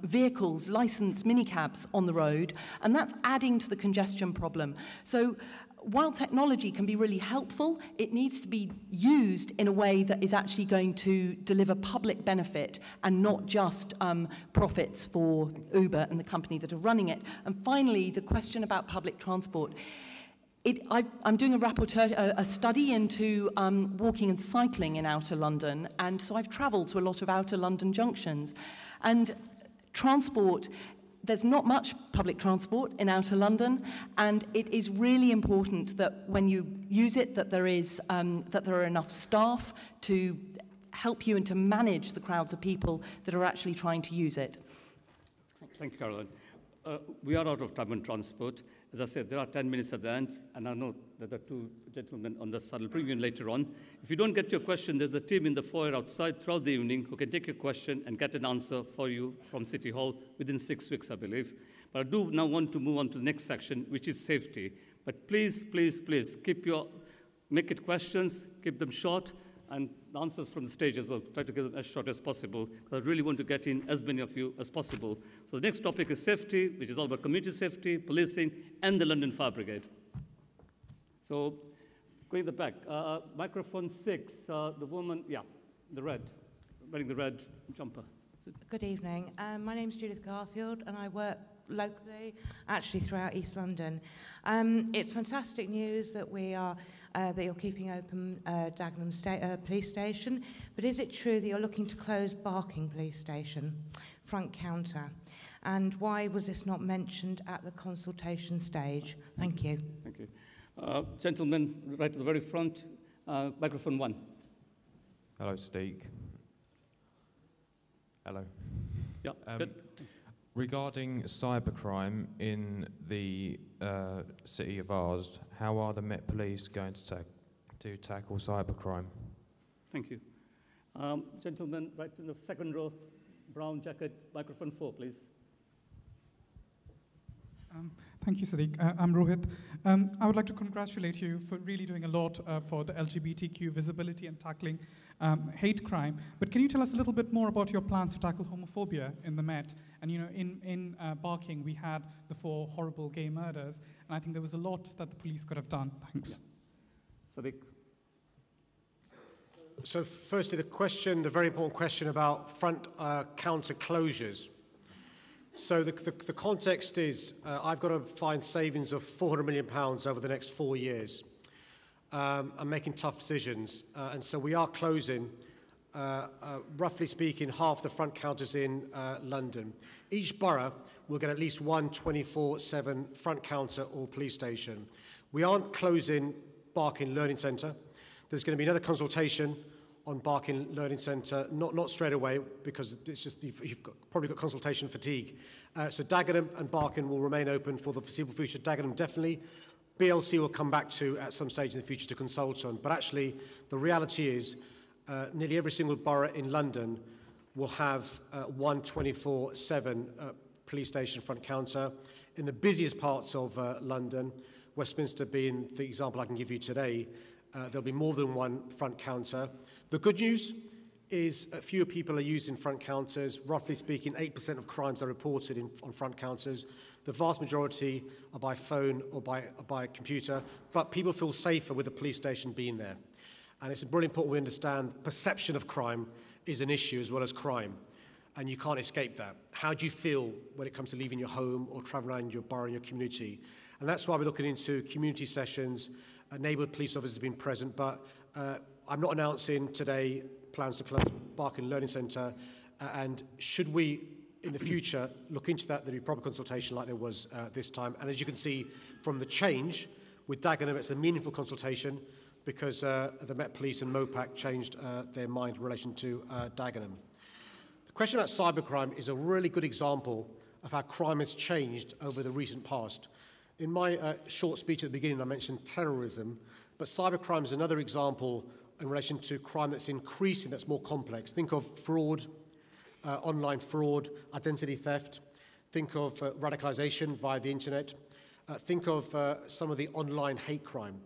vehicles, licensed minicabs on the road, and that's adding to the congestion problem. So while technology can be really helpful, it needs to be used in a way that is actually going to deliver public benefit and not just profits for Uber and the company that are running it. And finally, the question about public transport. I'm doing a study into walking and cycling in outer London, and so I've travelled to a lot of outer London junctions. And transport, there's not much public transport in outer London, and it is really important that when you use it, that there are enough staff to help you and to manage the crowds of people that are actually trying to use it.
Thank you, Caroline. We are out of time on transport. As I said, there are 10 minutes at the end, and I know that there are two gentlemen on the side. I'll bring you in later on. If you don't get your question, there's a team in the foyer outside throughout the evening who can take your question and get an answer for you from City Hall within 6 weeks, I believe. But I do now want to move on to the next section, which is safety. But please, please, please, make it questions, keep them short, and the answers from the stage as well. Try to get them as short as possible, because I really want to get in as many of you as possible. So the next topic is safety, which is all about community safety, policing, and the London Fire Brigade. So going to the back, microphone 6, the woman, wearing the red jumper.
Good evening. My name's Judith Garfield, and I work locally, actually throughout East London. It's fantastic news that that you're keeping open Dagenham Police Station, but is it true that you're looking to close Barking Police Station, front counter? And why was this not mentioned at the consultation stage? Thank you.
Thank you. Gentleman, right to the very front, microphone 1.
Hello, Sadiq. Hello.
Yeah, good.
Regarding cybercrime in the city of ours, how are the Met Police going to tackle cybercrime?
Thank you. Gentleman, right in the second row, brown jacket, microphone 4, please.
Thank you, Sadiq. I'm Rohit. I would like to congratulate you for really doing a lot for the LGBTQ visibility and tackling hate crime. But can you tell us a little bit more about your plans to tackle homophobia in the Met? And in Barking, we had the 4 horrible gay murders, and I think there was a lot that the police could have done. Thanks.
Yeah. Sadiq.
So firstly, the very important question about front counter closures. So the context is I've got to find savings of £400 million over the next 4 years. I'm making tough decisions. And so we are closing, roughly speaking, half the front counters in London. Each borough will get at least one 24/7 front counter or police station. We aren't closing Barking Learning Centre. There's going to be another consultation on Barking Learning Centre, not straight away, because it's just you've probably got consultation fatigue. So Dagenham and Barking will remain open for the foreseeable future. Dagenham definitely. BLC will come back to at some stage in the future to consult on. But actually, the reality is nearly every single borough in London will have one 24/7 police station front counter. In the busiest parts of London, Westminster being the example I can give you today, there'll be more than one front counter. The good news is fewer people are using front counters. Roughly speaking, 8% of crimes are reported on front counters. The vast majority are by phone or by computer, but people feel safer with the police station being there. And it's really important we understand perception of crime is an issue as well as crime, and you can't escape that. How do you feel when it comes to leaving your home or traveling around your borough and your community? And that's why we're looking into community sessions. Neighbourhood police officers have been present, but I'm not announcing today plans to close Barking Learning Centre, and should we in the future look into that, there'll be proper consultation like there was this time. And as you can see from the change with Dagenham, it's a meaningful consultation because the Met Police and Mopac changed their mind in relation to Dagenham. The question about cybercrime is a really good example of how crime has changed over the recent past. In my short speech at the beginning, I mentioned terrorism, but cybercrime is another example in relation to crime that's increasing, that's more complex. Think of fraud, online fraud, identity theft. Think of radicalization via the internet. Think of some of the online hate crime.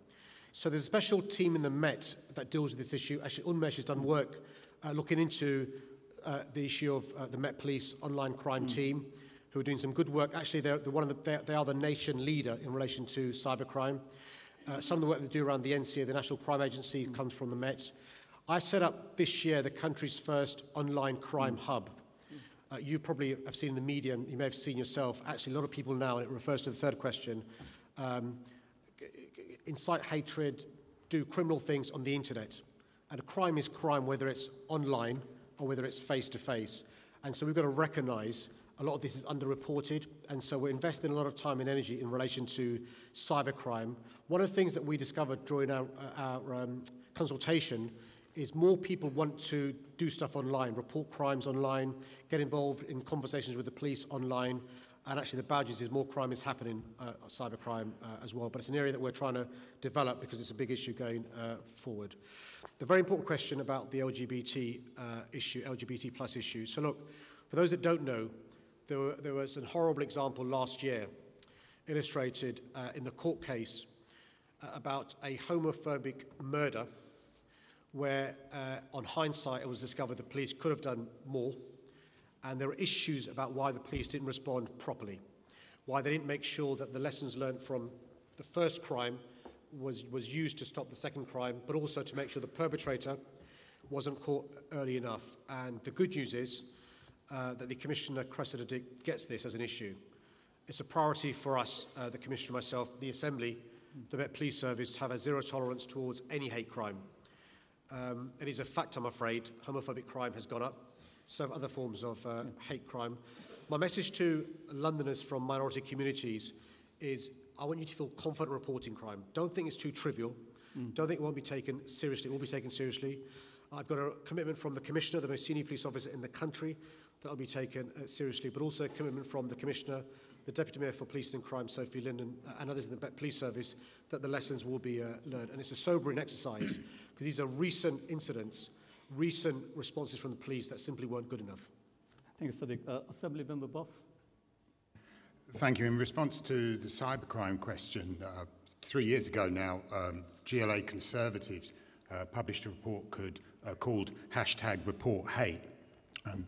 So there's a special team in the Met that deals with this issue. Actually, Unmesh has done work looking into the issue of the Met Police online crime team, who are doing some good work. Actually, they are the nation leader in relation to cybercrime. Some of the work they do around the NCA, the National Crime Agency, comes from the Met. I set up this year the country's first online crime hub. You probably have seen in the media, and you may have seen yourself, actually a lot of people now, and it refers to the third question, incite hatred, do criminal things on the internet. And a crime is crime, whether it's online or whether it's face-to-face. And so we've got to recognise a lot of this is underreported, and so we're investing a lot of time and energy in relation to cybercrime. One of the things that we discovered during our consultation is more people want to do stuff online, report crimes online, get involved in conversations with the police online, and actually the bad news is more crime is happening, cybercrime as well. But it's an area that we're trying to develop because it's a big issue going forward. The very important question about the LGBT issue, LGBT plus issue. So look, for those that don't know, there was a horrible example last year illustrated in the court case about a homophobic murder where, on hindsight, it was discovered the police could have done more, and there were issues about why the police didn't respond properly, why they didn't make sure that the lessons learned from the first crime was used to stop the second crime, but also to make sure the perpetrator wasn't caught early enough. And the good news is that the Commissioner, Cressida Dick, gets this as an issue. It's a priority for us, the Commissioner, myself, the Assembly, the Met Police Service, to have a zero tolerance towards any hate crime. It is a fact, I'm afraid, homophobic crime has gone up, so have other forms of hate crime. My message to Londoners from minority communities is I want you to feel confident reporting crime. Don't think it's too trivial. Don't think it won't be taken seriously. It will be taken seriously. I've got a commitment from the Commissioner, the most senior police officer in the country, that will be taken seriously, but also a commitment from the Commissioner, the Deputy Mayor for Policing and Crime, Sophie Linden, and others in the Police Service, that the lessons will be learned. And it's a sobering exercise, because these are recent incidents, recent responses from the police that simply weren't good enough.
Thank you, Sadiq. Assembly Member Boff.
Thank you. In response to the cybercrime question, 3 years ago now, GLA Conservatives published a report called #ReportHate.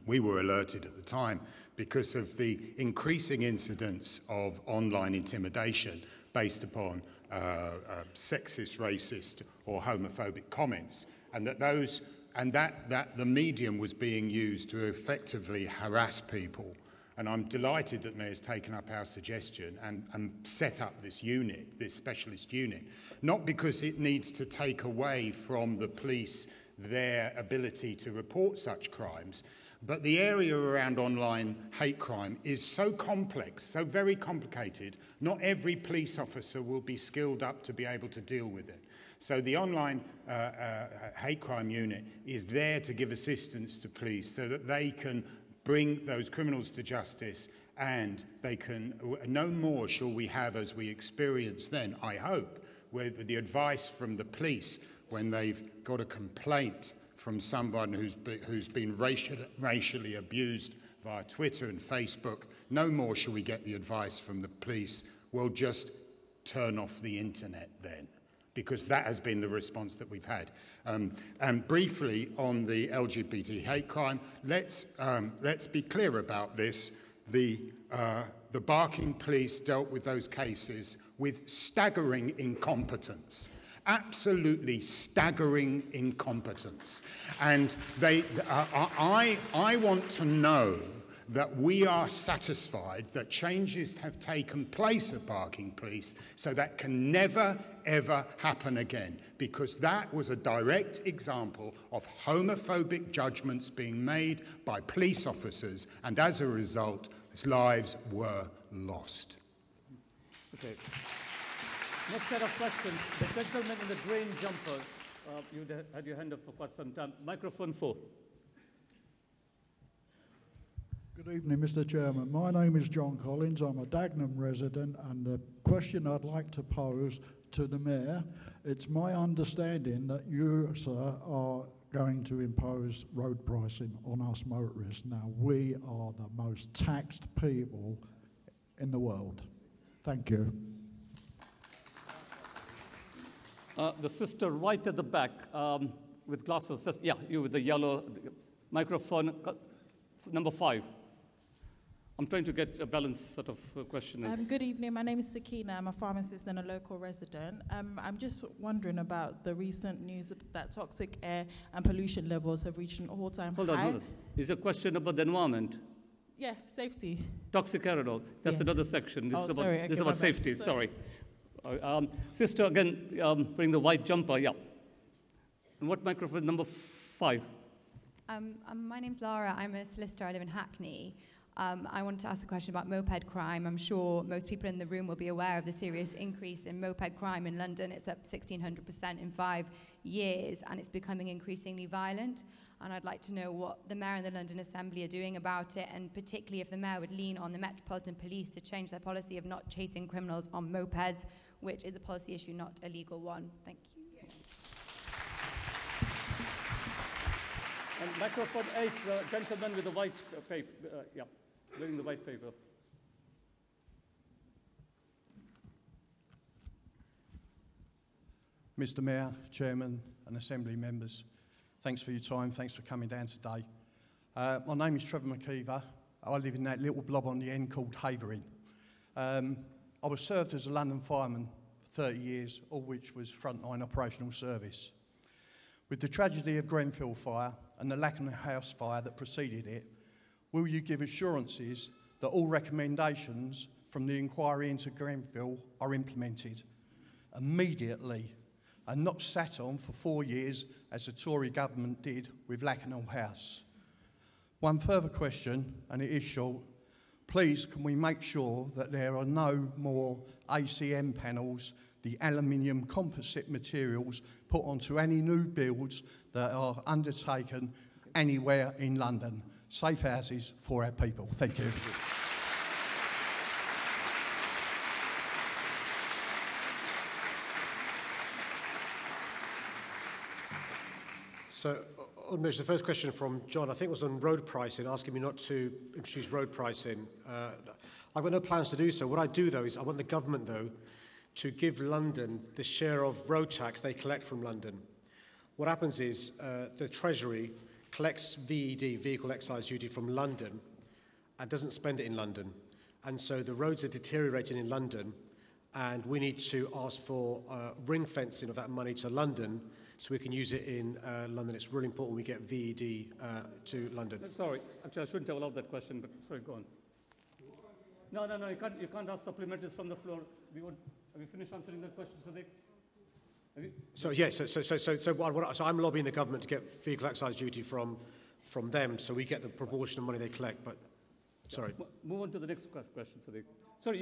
We were alerted at the time because of the increasing incidence of online intimidation based upon sexist, racist, or homophobic comments, and that the medium was being used to effectively harass people. And I'm delighted that Mayor's taken up our suggestion and set up this unit, this specialist unit, not because it needs to take away from the police their ability to report such crimes, but the area around online hate crime is so complex, so very complicated, not every police officer will be skilled up to be able to deal with it. So the online hate crime unit is there to give assistance to police so that they can bring those criminals to justice, and they can, no more shall we have, as we experienced then, I hope, with the advice from the police when they've got a complaint from someone who's been racially abused via Twitter and Facebook. No more shall we get the advice from the police, we'll just turn off the internet then, because that has been the response that we've had. And briefly on the LGBT hate crime, let's be clear about this. The Barking police dealt with those cases with staggering incompetence. Absolutely staggering incompetence. And I want to know that we are satisfied that changes have taken place at Barking Police so that can never, ever happen again, because that was a direct example of homophobic judgments being made by police officers, and as a result, lives were lost.
Okay. Next set of questions. The gentleman in the green jumper, you had your hand up for quite some time. Microphone 4.
Good evening, Mr. Chairman. My name is John Collins. I'm a Dagenham resident, and the question I'd like to pose to the Mayor, it's my understanding that you, sir, are going to impose road pricing on us motorists. Now, we are the most taxed people in the world. Thank you.
The sister right at the back with glasses. Yeah, you with the yellow microphone, number 5. I'm trying to get a balanced sort of question.
Good evening. My name is Sakina. I'm a pharmacist and a local resident. I'm just wondering about the recent news that toxic air and pollution levels have reached an all-time high.
Hold on. Is a question about the environment?
Yeah, safety.
Toxic air and all. That's another section. This is about safety. Sorry. Sister, again, bring the white jumper. Yeah. And what microphone? Number 5.
My name's Laura. I'm a solicitor. I live in Hackney. I wanted to ask a question about moped crime. I'm sure most people in the room will be aware of the serious increase in moped crime in London. It's up 1,600% in 5 years, and it's becoming increasingly violent. And I'd like to know what the Mayor and the London Assembly are doing about it, and particularly if the Mayor would lean on the Metropolitan Police to change their policy of not chasing criminals on mopeds, which is a policy issue, not a legal one. Thank you.
And microphone 8, the gentleman with the white paper. Yeah, wearing the white paper.
Mr. Mayor, Chairman and Assembly members, thanks for your time, thanks for coming down today. My name is Trevor Mckeever. I live in that little blob on the end called Havering. I was served as a London fireman for 30 years, all which was frontline operational service. With the tragedy of Grenfell fire and the Lakenham House fire that preceded it, will you give assurances that all recommendations from the inquiry into Grenfell are implemented immediately and not sat on for 4 years as the Tory government did with Lakenham House? One further question, and it is short. Please, can we make sure that there are no more ACM panels, the aluminium composite materials, put onto any new builds that are undertaken anywhere in London? Safe houses for our people. Thank you.
So, the first question from John, I think, was on road pricing, asking me not to introduce road pricing. I've got no plans to do so. What I do, though, is I want the government, though, to give London the share of road tax they collect from London. What happens is the Treasury collects VED, vehicle excise duty, from London and doesn't spend it in London. And so the roads are deteriorating in London, and we need to ask for ring fencing of that money to London so we can use it in London. It's really important we get VED to London.
Sorry, actually I shouldn't have allowed that question, but sorry, go on. No, you can't ask supplementaries from the floor. Have you finished answering that question, Sadiq?
So I'm lobbying the government to get vehicle excise duty from them, so we get the proportion of money they collect. But sorry.
Move on to the next question, Sadiq. Sir,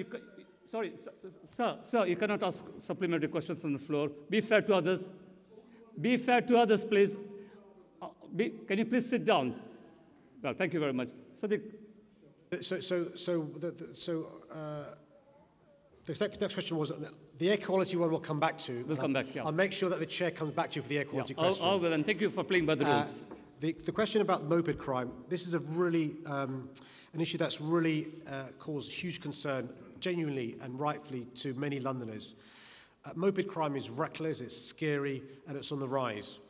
you cannot ask supplementary questions on the floor. Be fair to others. Be fair to others, please. Can you please sit down? Well, thank you very much, Sadiq.
The next question was the air quality one. We'll come back to.
We'll come back. Yeah.
I'll make sure that the chair comes back to you for the air quality question.
Oh, well, and thank you for playing by the rules.
The question about moped crime. This is a really an issue that's really caused huge concern, genuinely and rightfully, to many Londoners. Moped crime is reckless, it's scary, and it's on the rise.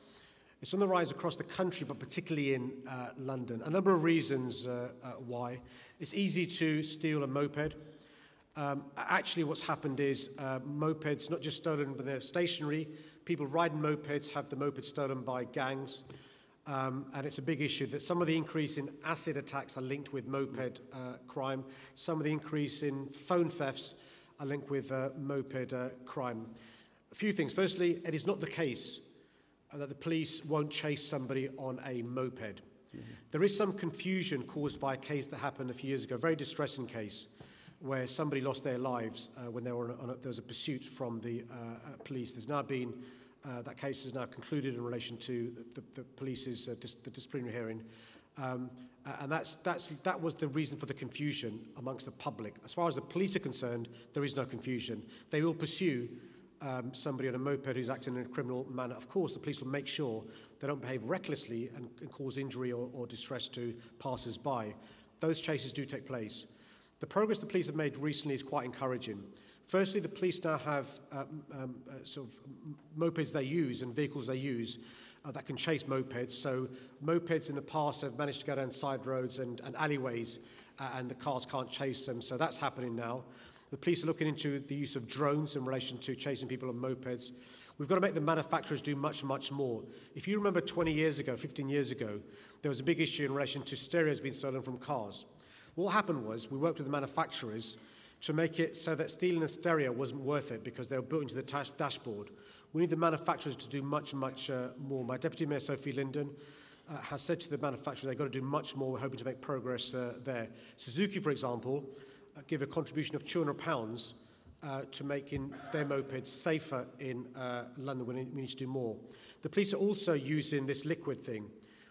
It's on the rise across the country, but particularly in London. A number of reasons why. It's easy to steal a moped. Actually, what's happened is mopeds, not just stolen, but they're stationary. People riding mopeds have the moped stolen by gangs. And it's a big issue that some of the increase in acid attacks are linked with moped crime. Some of the increase in phone thefts are linked with moped crime. A few things. Firstly, it is not the case that the police won't chase somebody on a moped. Mm-hmm. There is some confusion caused by a case that happened a few years ago, a very distressing case, where somebody lost their lives when they were there was a pursuit from the police. There's now been, that case is now concluded in relation to the police's the disciplinary hearing. And that was the reason for the confusion amongst the public. As far as the police are concerned, there is no confusion. They will pursue somebody on a moped who's acting in a criminal manner. Of course, the police will make sure they don't behave recklessly and cause injury or distress to passers-by. Those chases do take place. The progress the police have made recently is quite encouraging. Firstly, the police now have sort of mopeds they use and vehicles they use that can chase mopeds. So mopeds in the past have managed to go down side roads and alleyways and the cars can't chase them. So that's happening now. The police are looking into the use of drones in relation to chasing people on mopeds. We've got to make the manufacturers do much, much more. If you remember 20 years ago, 15 years ago, there was a big issue in relation to stereos being stolen from cars. What happened was we worked with the manufacturers to make it so that stealing a stereo wasn't worth it because they were built into the dashboard. We need the manufacturers to do much, much more. My Deputy Mayor, Sophie Linden, has said to the manufacturers they've got to do much more. We're hoping to make progress there. Suzuki, for example, give a contribution of £200 to making their mopeds safer in London. We need to do more. The police are also using this liquid thing,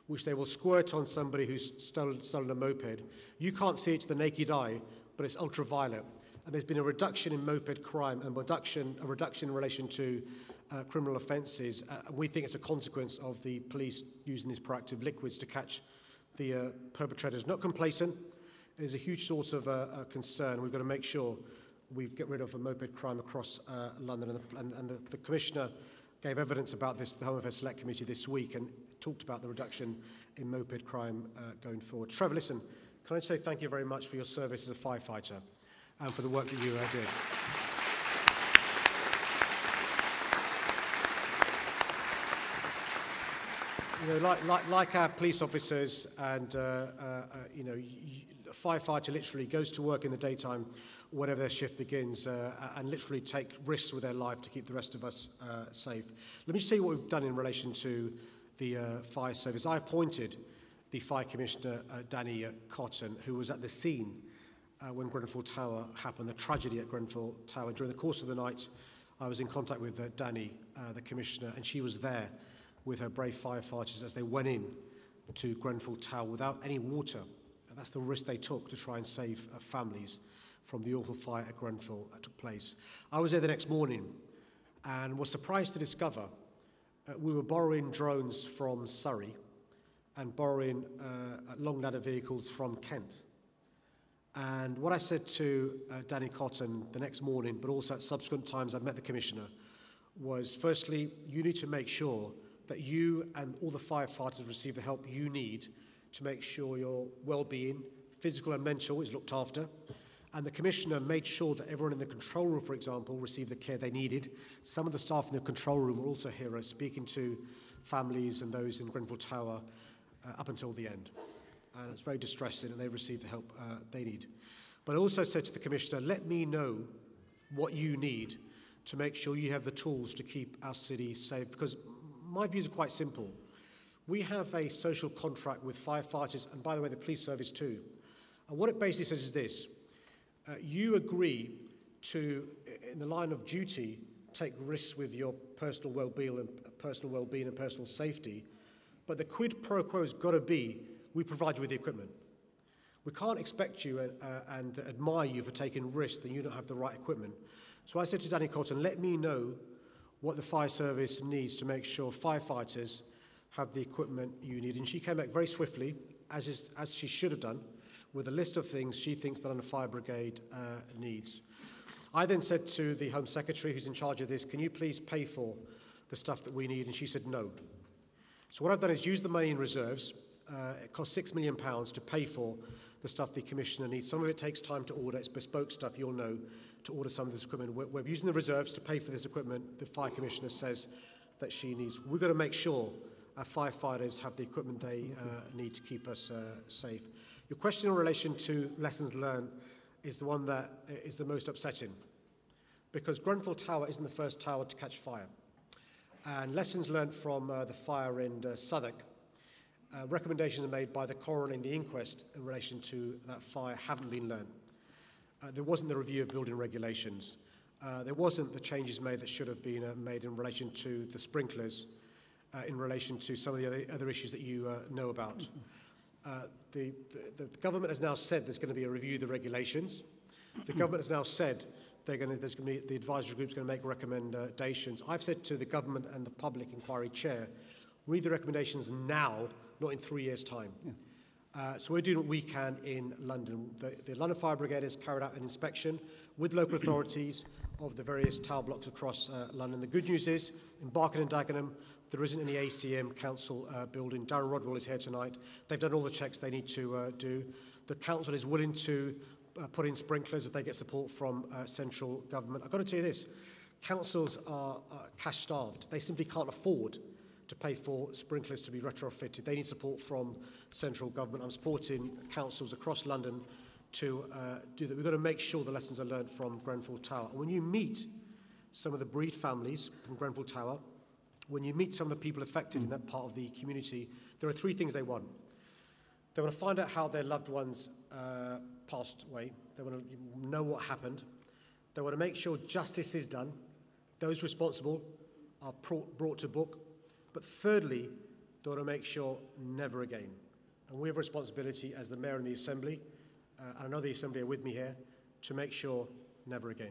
which they will squirt on somebody who's stolen a moped. You can't see it to the naked eye, but it's ultraviolet. And there's been a reduction in moped crime and a reduction in relation to criminal offences. We think it's a consequence of the police using these proactive liquids to catch the perpetrators. Not complacent. It is a huge source of concern. We've got to make sure we get rid of moped crime across London. And the Commissioner gave evidence about this to the Home Affairs Select Committee this week and talked about the reduction in moped crime going forward. Trevor, listen, can I just say thank you very much for your service as a firefighter and for the work that you did. You know, like our police officers and, you know, a firefighter literally goes to work in the daytime whenever their shift begins and literally take risks with their life to keep the rest of us safe. Let me just tell you what we've done in relation to the fire service. I appointed the Fire Commissioner, Danny Cotton, who was at the scene when Grenfell Tower happened, the tragedy at Grenfell Tower. During the course of the night, I was in contact with Danny, the Commissioner, and she was there with her brave firefighters as they went in to Grenfell Tower without any water. And that's the risk they took to try and save families from the awful fire at Grenfell that took place. I was there the next morning and was surprised to discover we were borrowing drones from Surrey and borrowing long ladder vehicles from Kent. And what I said to Danny Cotton the next morning, but also at subsequent times I've met the Commissioner, was firstly, you need to make sure that you and all the firefighters receive the help you need to make sure your well-being, physical and mental, is looked after. And the Commissioner made sure that everyone in the control room, for example, received the care they needed. Some of the staff in the control room were also here speaking to families and those in Grenfell Tower up until the end. And it's very distressing, and they received the help they need. But I also said to the Commissioner, let me know what you need to make sure you have the tools to keep our city safe, because my views are quite simple. We have a social contract with firefighters, and by the way, the police service too. And what it basically says is this. You agree to, in the line of duty, take risks with your personal well-being and personal safety, but the quid pro quo has got to be, we provide you with the equipment. We can't expect you and admire you for taking risks that you don't have the right equipment. So I said to Danny Cotton, let me know what the fire service needs to make sure firefighters have the equipment you need. And she came back very swiftly, as she should have done, with a list of things she thinks that a fire brigade needs. I then said to the Home Secretary, who's in charge of this, can you please pay for the stuff that we need? And she said no. So what I've done is use the money in reserves. It costs £6 million to pay for the stuff the Commissioner needs. Some of it takes time to order. It's bespoke stuff, you'll know, to order some of this equipment. We're using the reserves to pay for this equipment the Fire Commissioner says that she needs. We've got to make sure our firefighters have the equipment they need to keep us safe. Your question in relation to lessons learned is the one that is the most upsetting, because Grenfell Tower isn't the first tower to catch fire. And lessons learned from the fire in Southwark, recommendations are made by the coroner in the inquest in relation to that fire haven't been learned. There wasn't the review of building regulations. There wasn't the changes made that should have been made in relation to the sprinklers, in relation to some of the other issues that you know about. The government has now said there's going to be a review of the regulations. The government has now said the advisory group's going to make recommendations. I've said to the government and the public inquiry chair, read the recommendations now, not in 3 years' time. Yeah. So we're doing what we can in London. The London Fire Brigade has carried out an inspection with local authorities of the various tower blocks across London. The good news is, in Barking and Dagenham, there isn't any ACM council building. Darren Rodwell is here tonight. They've done all the checks they need to do. The council is willing to put in sprinklers if they get support from central government. I've got to tell you this, councils are cash starved. They simply can't afford to pay for sprinklers to be retrofitted. They need support from central government. I'm supporting councils across London to do that. We've got to make sure the lessons are learned from Grenfell Tower. And when you meet some of the bereaved families from Grenfell Tower, when you meet some of the people affected in that part of the community, there are 3 things they want. They want to find out how their loved ones passed away. They want to know what happened. They want to make sure justice is done. Those responsible are brought to book. But thirdly, they want to make sure never again. And we have a responsibility as the Mayor and the Assembly, and I know the Assembly are with me here, to make sure never again.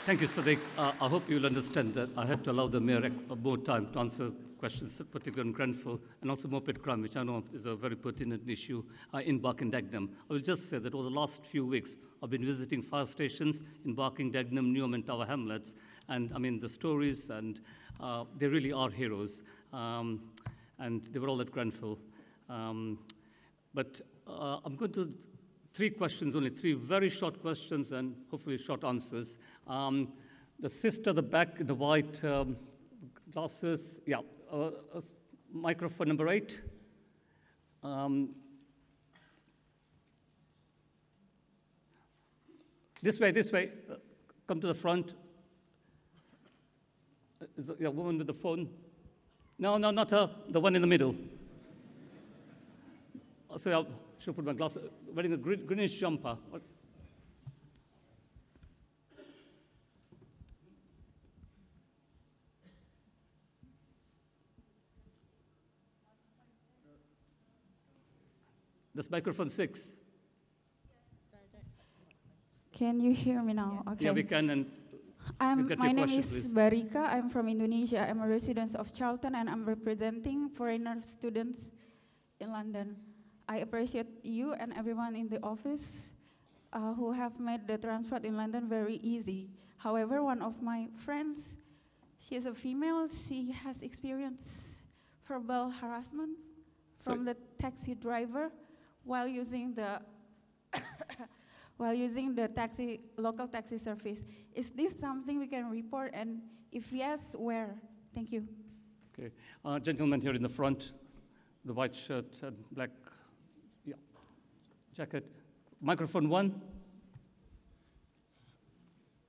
Thank you, Sadiq. I hope you'll understand that I had to allow the Mayor more time to answer questions, particularly on Grenfell, and also Moped Crime, which I know is a very pertinent issue in Barking Dagenham. I will just say that over the last few weeks, I've been visiting fire stations in Barking Dagenham, Newham, and Tower Hamlets, and I mean, the stories, and they really are heroes, and they were all at Grenfell. But I'm going to 3 questions, only 3 very short questions and hopefully short answers. The sister at the back, the white glasses, yeah, microphone number 8. This way, come to the front. Yeah, woman with the phone. No, not her, the one in the middle. So I should put my glasses, wearing a greenish jumper. That's microphone 6.
Can you hear me now? Okay.
Yeah, we can. And
my name is Barika. I'm from Indonesia. I'm a resident of Charlton, and I'm representing foreigner students in London. I appreciate you and everyone in the office who have made the transport in London very easy. However, one of my friends, she is a female, she has experienced verbal harassment from the taxi driver while using the local taxi service. Is this something we can report, and if yes, where? Thank you.
Okay, gentleman here in the front, the white shirt and black jacket. Microphone 1.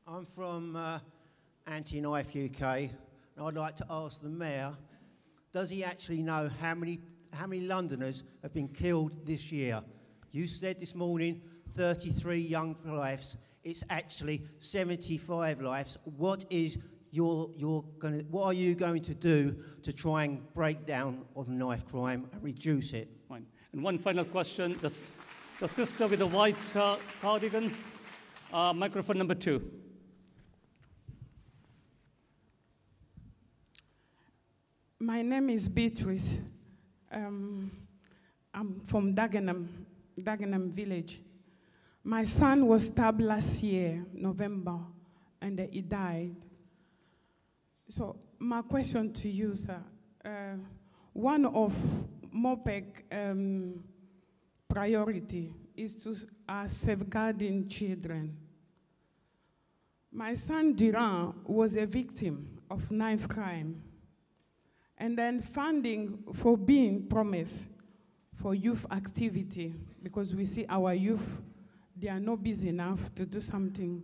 I'm from Anti-Knife UK, and I'd like to ask the Mayor, does he actually know how many Londoners have been killed this year? You said this morning 33 young lives. It's actually 75 lives. What are you going to do to try and break down on knife crime and reduce it?
Fine. And one final question. The sister with the white cardigan, microphone number 2.
My name is Beatrice. I'm from Dagenham village. My son was stabbed last year, November, and he died. So my question to you, sir, one of Moped priority is to safeguarding children. My son Diran was a victim of knife crime, and then funding for being promised for youth activity, because we see our youth, they are not busy enough to do something.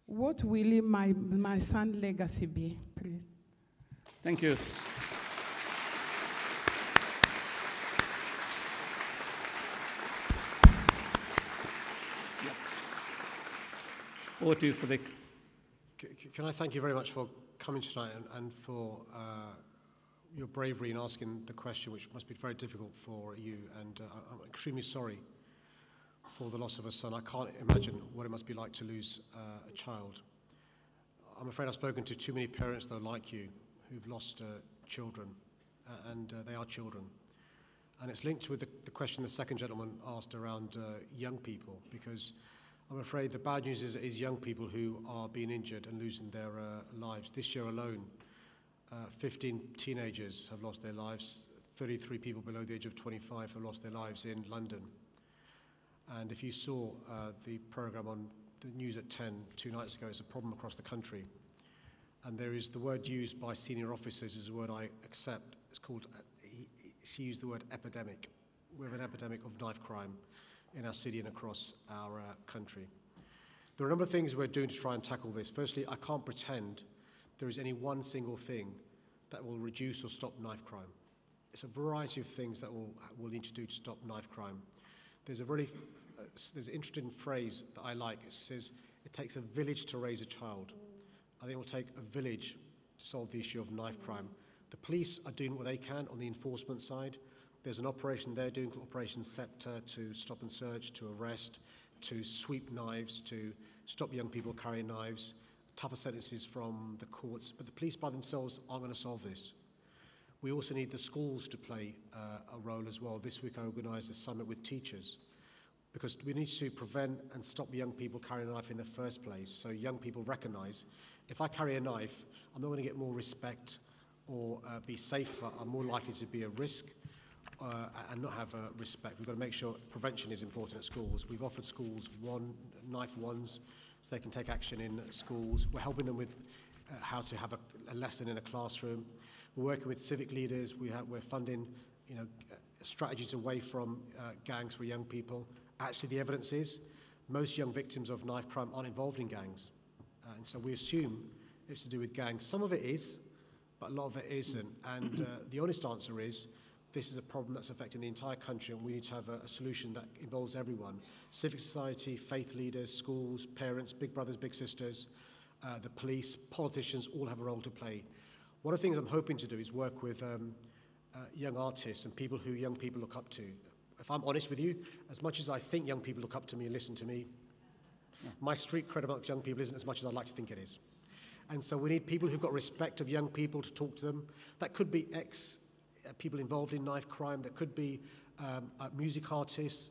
What will my son's legacy be, please?
Thank you. Over to you, Sadiq.
Can I thank you very much for coming tonight and for your bravery in asking the question, which must be very difficult for you. And I'm extremely sorry for the loss of a son. I can't imagine what it must be like to lose a child. I'm afraid I've spoken to too many parents, though, like you, who've lost children, and they are children. And it's linked with the question the second gentleman asked around young people, because I'm afraid the bad news is young people who are being injured and losing their lives. This year alone, 15 teenagers have lost their lives. 33 people below the age of 25 have lost their lives in London. And if you saw the programme on the news at 10 2 nights ago, it's a problem across the country. And there is the word used by senior officers is a word I accept. It's called, she used the word epidemic. We have an epidemic of knife crime in our city and across our country. There are a number of things we're doing to try and tackle this. Firstly, I can't pretend there is any one single thing that will reduce or stop knife crime. It's a variety of things that we'll need to do to stop knife crime. There's an interesting phrase that I like. It says, it takes a village to raise a child. I think it will take a village to solve the issue of knife crime. The police are doing what they can on the enforcement side. There's an operation they're doing called Operation Scepter to stop and search, to arrest, to sweep knives, to stop young people carrying knives, tougher sentences from the courts. But the police by themselves aren't going to solve this. We also need the schools to play a role as well. This week I organised a summit with teachers, because we need to prevent and stop young people carrying a knife in the first place. So young people recognise, if I carry a knife, I'm not going to get more respect or be safer. I'm more likely to be a risk and not have respect. We've got to make sure prevention is important at schools. We've offered schools knife ones, so they can take action in schools. We're helping them with how to have a lesson in a classroom. We're working with civic leaders. We're funding, strategies away from gangs for young people. Actually, the evidence is most young victims of knife crime aren't involved in gangs. And so we assume it's to do with gangs. Some of it is, but a lot of it isn't. And the honest answer is this is a problem that's affecting the entire country, and we need to have a solution that involves everyone. Civic society, faith leaders, schools, parents, big brothers, big sisters, the police, politicians all have a role to play. One of the things I'm hoping to do is work with young artists and people who young people look up to. If I'm honest with you, as much as I think young people look up to me and listen to me, my street cred amongst young people isn't as much as I'd like to think it is. And so we need people who've got respect of young people to talk to them. That could be people involved in knife crime. That could be music artists.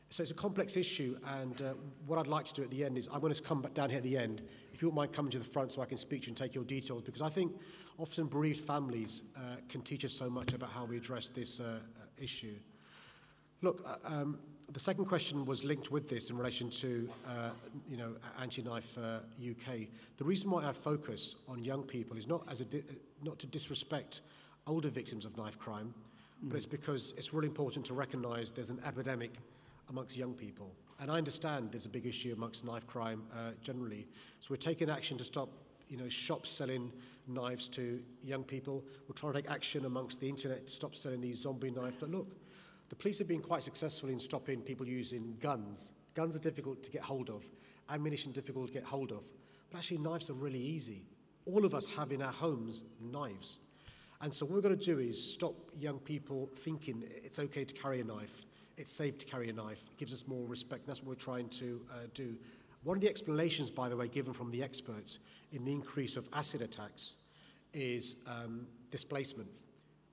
So it's a complex issue, and what I'd like to do at the end is I'm going to come back down here at the end. If you wouldn't mind coming to the front so I can speak to you and take your details, because I think often bereaved families can teach us so much about how we address this issue. Look, the second question was linked with this in relation to, Anti-Knife UK. The reason why I focus on young people is not to disrespect older victims of knife crime, but it's because it's really important to recognise there's an epidemic amongst young people. And I understand there's a big issue amongst knife crime generally. So we're taking action to stop, shops selling knives to young people. We're trying to take action amongst the internet to stop selling these zombie knives. But look, the police have been quite successful in stopping people using guns. Guns are difficult to get hold of. Ammunition difficult to get hold of. But actually knives are really easy. All of us have in our homes knives. And so what we're going to do is stop young people thinking it's okay to carry a knife. It's safe to carry a knife. It gives us more respect. That's what we're trying to do. One of the explanations, by the way, given from the experts in the increase of acid attacks is displacement.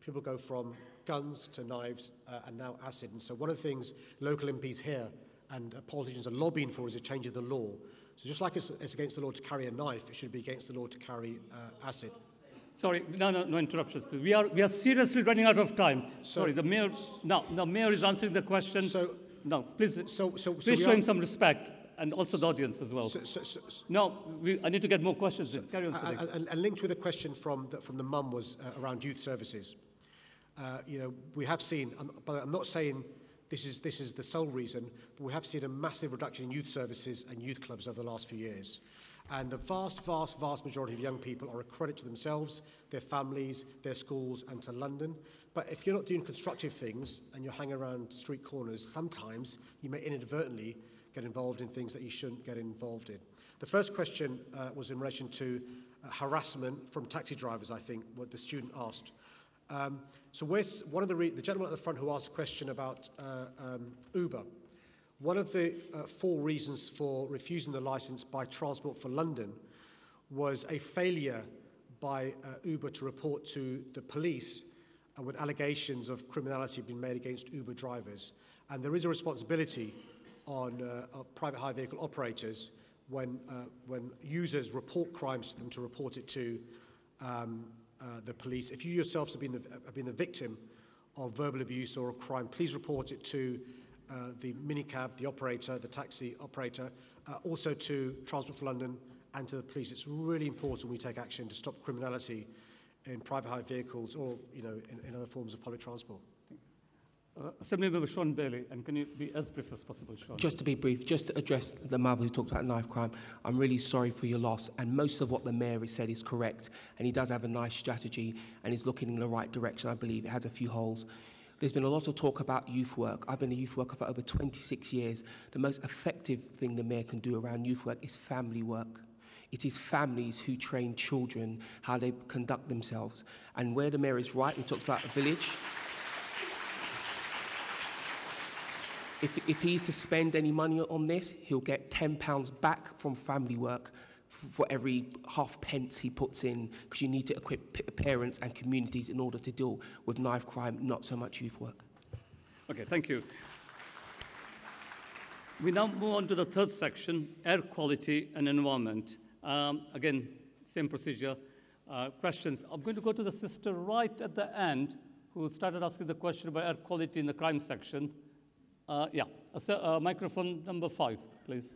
People go from guns to knives and now acid. And so one of the things local MPs here and politicians are lobbying for is a change in the law. So just like it's against the law to carry a knife, it should be against the law to carry acid.
Sorry, no interruptions. We are seriously running out of time. Sorry, the mayor. No, the mayor is answering the question. So no, please. Please show him some respect, and also the audience as well. I need to get more questions. Carry on.
And linked with a question from the mum was around youth services. We have seen. But I'm not saying this is the sole reason, but we have seen a massive reduction in youth services and youth clubs over the last few years. And the vast, vast, vast majority of young people are a credit to themselves, their families, their schools, and to London. But if you're not doing constructive things and you're hanging around street corners, sometimes you may inadvertently get involved in things that you shouldn't get involved in. The first question was in relation to harassment from taxi drivers, I think, what the student asked. So where's one of the gentleman at the front who asked a question about Uber. One of the 4 reasons for refusing the licence by Transport for London was a failure by Uber to report to the police when allegations of criminality have been made against Uber drivers. And there is a responsibility on private hire vehicle operators when users report crimes to them to report it to the police. If you yourselves have been the victim of verbal abuse or a crime, please report it to the minicab, the operator, the taxi operator, also to Transport for London and to the police. It's really important we take action to stop criminality in private hire vehicles or in other forms of public transport.
Assembly Member Sean Bailey, and can you be as brief as possible, Sean?
Just to be brief, just to address the mother who talked about knife crime, I'm really sorry for your loss, and most of what the Mayor has said is correct, and he does have a nice strategy, and he's looking in the right direction, I believe. It has a few holes. There's been a lot of talk about youth work. I've been a youth worker for over 26 years. The most effective thing the Mayor can do around youth work is family work. It is families who train children how they conduct themselves. And where the Mayor is right, he talks about a village. If he's to spend any money on this, he'll get £10 back from family work for every half-pence he puts in, because you need to equip parents and communities in order to deal with knife crime, not so much youth work.
Okay, thank you. We now move on to the third section, air quality and environment. Again, same procedure. Questions. I'm going to go to the sister right at the end who started asking the question about air quality in the crime section. Microphone number 5, please.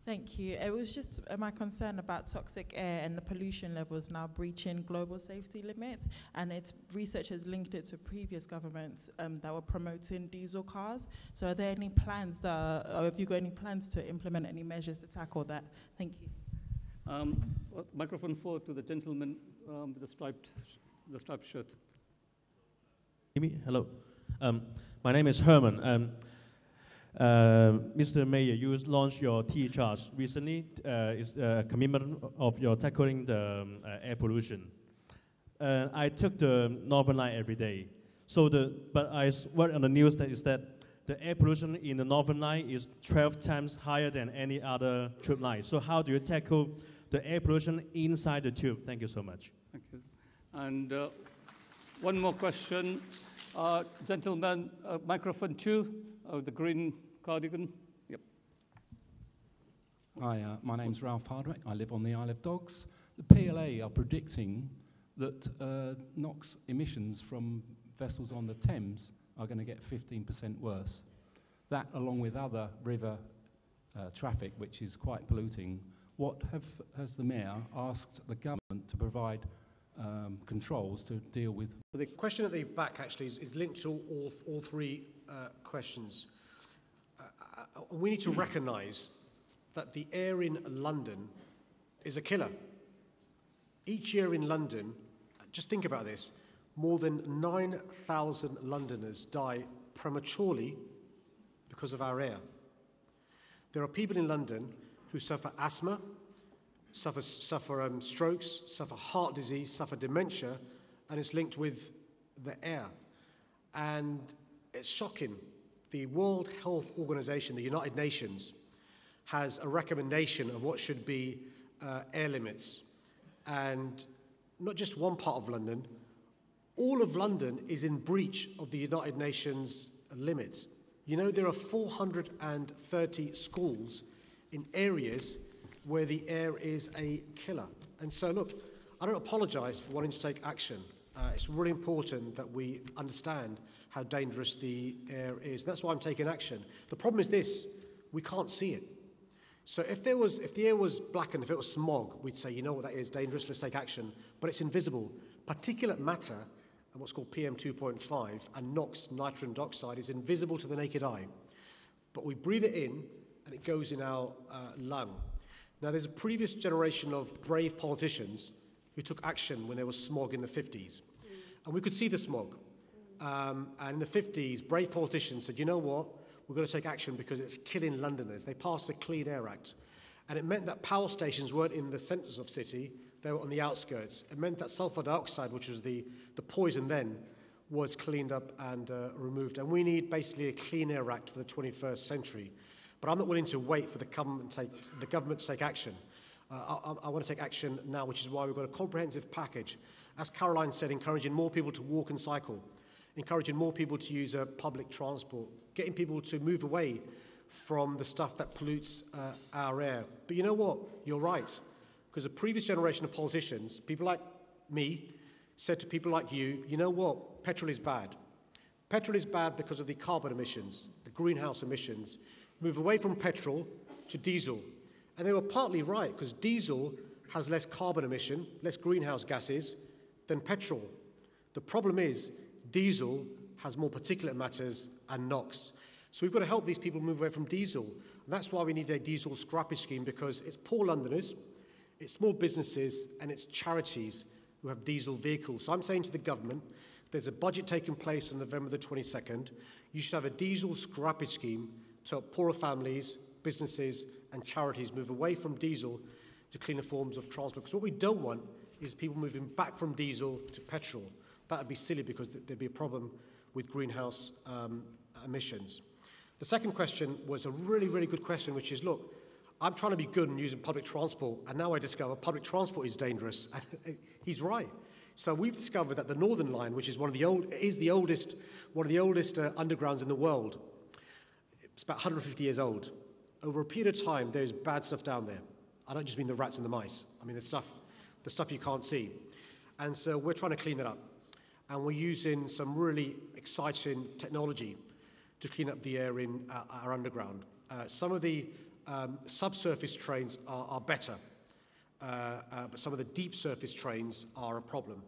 Thank you. It was just my concern about toxic air and the pollution levels now breaching global safety limits, and research has linked it to previous governments that were promoting diesel cars. So are there any plans or have you got any plans to implement any measures to tackle that? Thank you.
Microphone 4 to the gentleman with the striped shirt.
Hello. My name is Herman. Mr. Mayor, you launched your T-charge recently. It's a commitment of your tackling the air pollution. I took the Northern Line every day. But I read on the news that the air pollution in the Northern Line is 12 times higher than any other tube line. So how do you tackle the air pollution inside the tube? Thank you so much.
Thank you. And one more question. Gentleman, microphone 2, the green cardigan. Yep.
Hi, my name's Ralph Hardwick. I live on the Isle of Dogs. The PLA are predicting that NOx emissions from vessels on the Thames are going to get 15% worse. That, along with other river traffic, which is quite polluting, what has the Mayor asked the government to provide controls to deal with?
The question at the back actually is linked to all 3 questions. We need to recognise that the air in London is a killer. Each year in London, just think about this, more than 9,000 Londoners die prematurely because of our air. There are people in London who suffer asthma, suffer strokes, suffer heart disease, suffer dementia, and it's linked with the air. And it's shocking. The World Health Organization, the United Nations, has a recommendation of what should be air limits. And not just one part of London, all of London is in breach of the United Nations limit. You know, there are 430 schools in areas where the air is a killer. And so, look, I don't apologise for wanting to take action. It's really important that we understand how dangerous the air is. That's why I'm taking action. The problem is this, we can't see it. So if the air was blackened, if it was smog, we'd say, you know what, that is dangerous, let's take action. But it's invisible. Particulate matter, and what's called PM 2.5, and NOx, nitrogen dioxide, is invisible to the naked eye. But we breathe it in, and it goes in our lung. Now, there's a previous generation of brave politicians who took action when there was smog in the 50s. And we could see the smog. And in the 50s, brave politicians said, you know what, we're going to take action because it's killing Londoners. They passed the Clean Air Act. And it meant that power stations weren't in the centres of city, they were on the outskirts. It meant that sulfur dioxide, which was the poison then, was cleaned up and removed. And we need basically a Clean Air Act for the 21st century. But I'm not willing to wait for the government to take action. I want to take action now, which is why we've got a comprehensive package. As Caroline said, encouraging more people to walk and cycle, encouraging more people to use public transport, getting people to move away from the stuff that pollutes our air. But you know what? You're right. Because a previous generation of politicians, people like me, said to people like you know what? Petrol is bad. Petrol is bad because of the carbon emissions, the greenhouse emissions. Move away from petrol to diesel. And they were partly right, because diesel has less carbon emission, less greenhouse gases than petrol. The problem is diesel has more particulate matters and NOx. So we've got to help these people move away from diesel. And that's why we need a diesel scrappage scheme, because it's poor Londoners, it's small businesses, and it's charities who have diesel vehicles. So I'm saying to the government, there's a budget taking place on November the 22nd. You should have a diesel scrappage scheme to help poorer families, businesses, and charities move away from diesel to cleaner forms of transport. Because what we don't want is people moving back from diesel to petrol. That would be silly, because there'd be a problem with greenhouse emissions. The second question was a really, really good question, which is, look, I'm trying to be good and using public transport, and now I discover public transport is dangerous. And he's right. So we've discovered that the Northern Line, which is one of the oldest undergrounds in the world, it's about 150 years old. Over a period of time, there's bad stuff down there. I don't just mean the rats and the mice. I mean the stuff you can't see. And so we're trying to clean that up. And we're using some really exciting technology to clean up the air in our underground. Some of the subsurface trains are better, but some of the deep surface trains are a problem.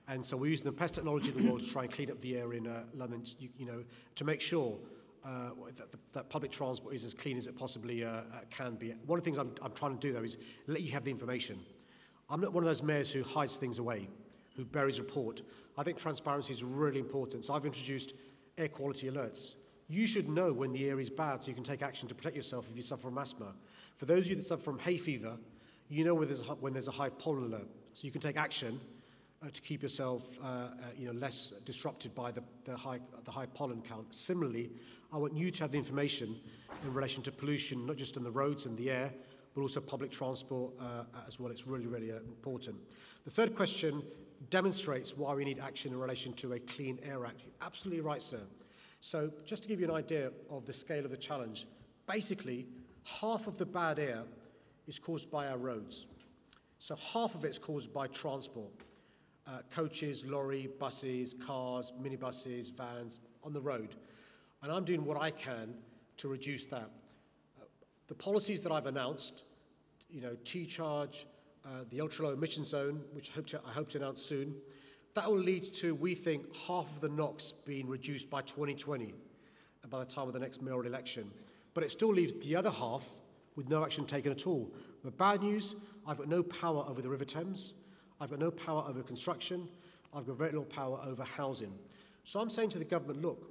And so we're using the best technology in the world to try and clean up the air in London, to make sure that public transport is as clean as it possibly can be. One of the things I'm trying to do, though, is let you have the information. I'm not one of those mayors who hides things away, who buries report. I think transparency is really important. So I've introduced air quality alerts. You should know when the air is bad so you can take action to protect yourself if you suffer from asthma. For those of you that suffer from hay fever, you know when there's a high pollen alert. So you can take action to keep yourself less disrupted by the high pollen count. Similarly, I want you to have the information in relation to pollution, not just on the roads and the air, but also public transport as well. It's really, really important. The third question demonstrates why we need action in relation to a Clean Air Act. You're absolutely right, sir. So just to give you an idea of the scale of the challenge, basically half of the bad air is caused by our roads. So half of it's caused by transport. Coaches, lorry, buses, cars, minibuses, vans on the road. And I'm doing what I can to reduce that. The policies that I've announced, T-charge, the ultra-low emission zone, which I hope to announce soon, that will lead to, we think, half of the NOx being reduced by 2020, by the time of the next mayoral election. But it still leaves the other half with no action taken at all. The bad news, I've got no power over the River Thames. I've got no power over construction. I've got very little power over housing. So I'm saying to the government, look,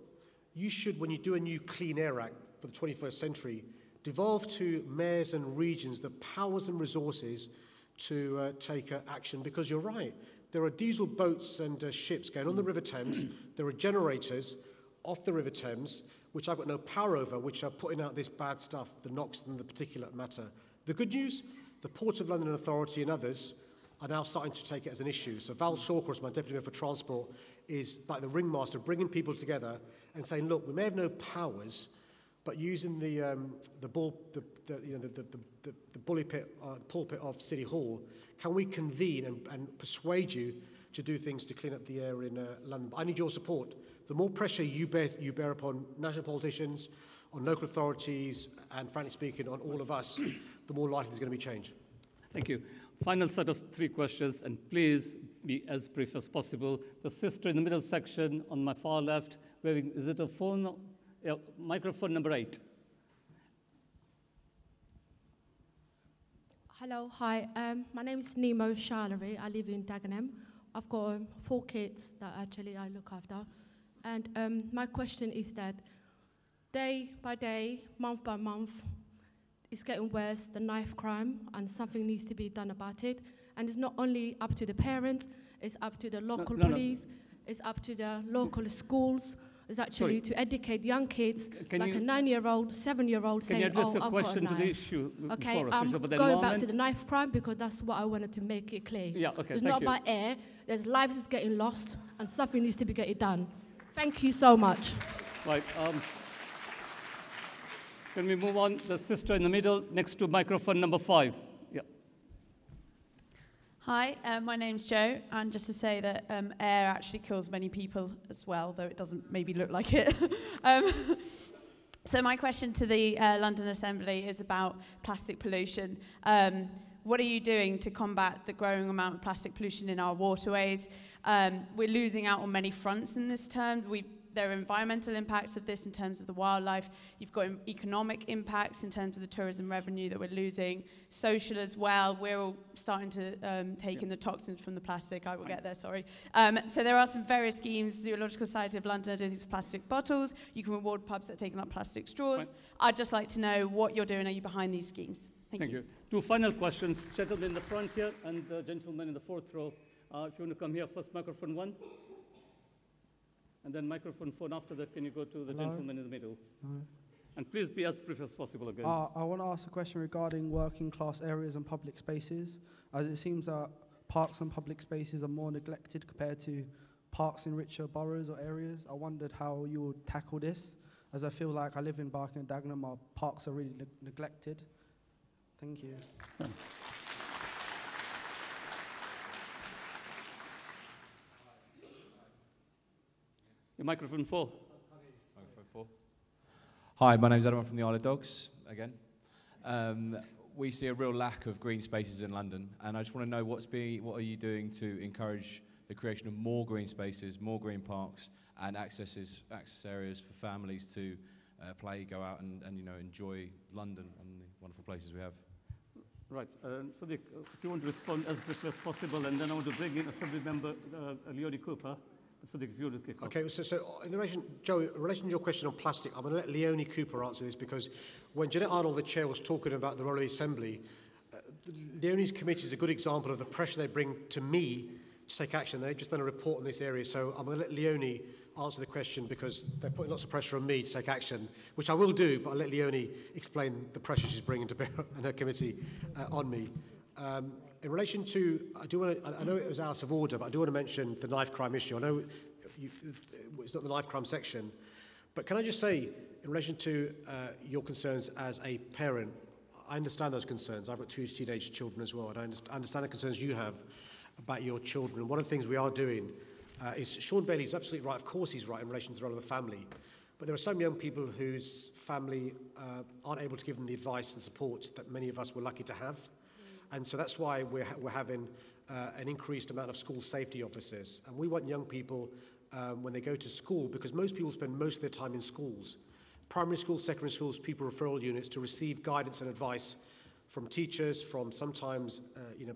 you should, when you do a new Clean Air Act for the 21st century, devolve to mayors and regions the powers and resources to take action, because you're right. There are diesel boats and ships going on the River Thames. There are generators off the River Thames, which I've got no power over, which are putting out this bad stuff, the NOx and the particulate matter. The good news, the Port of London Authority and others are now starting to take it as an issue. So Val Shawcross, my Deputy Mayor for Transport, is like the ringmaster, bringing people together and saying, look, we may have no powers, but using the pulpit of City Hall, can we convene and persuade you to do things to clean up the air in London? I need your support. The more pressure you bear upon national politicians, on local authorities, and frankly speaking, on all of us, the more likely there's going to be change.
Thank you. Final set of 3 questions, and please be as brief as possible. The sister in the middle section on my far left, wearing, is it a phone? Yeah, microphone number 8.
Hello, hi. My name is Nemo Shallery. I live in Dagenham. I've got 4 kids that actually I look after. And my question is that day by day, month by month, it's getting worse, the knife crime, and something needs to be done about it. And it's not only up to the parents, it's up to the local police, it's up to the local schools. It's actually to educate young kids, like a 9-year-old, 7-year-old saying,
Can you address
oh,
a question to the issue
okay,
before us?
I'm
About the
going back
environment?
to the knife crime because that's what I wanted to make it clear.
Yeah, okay,
it's
thank
not
you.
by air, there's lives is getting lost, and something needs to be getting done. Thank you so much.
Right. Can we move on? The sister in the middle, next to microphone number 5. Yeah.
Hi, my name's Jo, and just to say that air actually kills many people as well, though it doesn't maybe look like it. So my question to the London Assembly is about plastic pollution. What are you doing to combat the growing amount of plastic pollution in our waterways? We're losing out on many fronts in this term. There are environmental impacts of this in terms of the wildlife. You've got economic impacts in terms of the tourism revenue that we're losing. Social as well. We're all starting to take in the toxins from the plastic. I will get there, sorry. So there are some various schemes. Zoological Society of London are doing these plastic bottles. You can reward pubs that are taking up plastic straws.
Right.
I'd just like to know what you're doing. Are you behind these schemes? Thank you.
2 final questions. Gentleman in the front here and the gentleman in the 4th row. If you want to come here, first microphone 1. And then microphone 4 after that, can you go to the gentleman in the middle?
No.
And please be as brief as possible again.
I want to ask a question regarding working class areas and public spaces, as it seems that parks and public spaces are more neglected compared to parks in richer boroughs or areas. I wondered how you would tackle this, as I feel like I live in Barking and Dagenham, our parks are really neglected. Thank you.
Your microphone 4.
Microphone 4. Hi, my name's Adam from the Isle of Dogs, again. We see a real lack of green spaces in London, and I just want to know what are you doing to encourage the creation of more green spaces, more green parks, and access areas for families to play, go out and enjoy London and the wonderful places we have.
Right. Sadiq, if you want to respond as briefly as possible, and then I want to bring in Assembly Member Leonie Cooper. Sadiq, if you want to kick off.
Okay, so in relation, Joe, in relation to your question on plastic, I'm going to let Leonie Cooper answer this, because when Jeanette Arnold, the chair, was talking about the role of the Assembly, Leonie's committee is a good example of the pressure they bring to me to take action. They've just done a report on this area, so I'm going to let Leonie answer the question, because they're putting lots of pressure on me to take action, which I will do, but I'll let Leonie explain the pressure she's bringing to bear and her committee on me. In relation to, I know it was out of order, but I do want to mention the knife crime issue. I know it's not the knife crime section, but can I just say, in relation to your concerns as a parent, I understand those concerns. I've got 2 teenage children as well, and I understand the concerns you have about your children. And one of the things we are doing is, Sean Bailey's absolutely right, of course he's right in relation to the role of the family, but there are some young people whose family aren't able to give them the advice and support that many of us were lucky to have. And so that's why we're having an increased amount of school safety officers. And we want young people, when they go to school, because most people spend most of their time in schools, primary schools, secondary schools, pupil referral units, to receive guidance and advice from teachers, from sometimes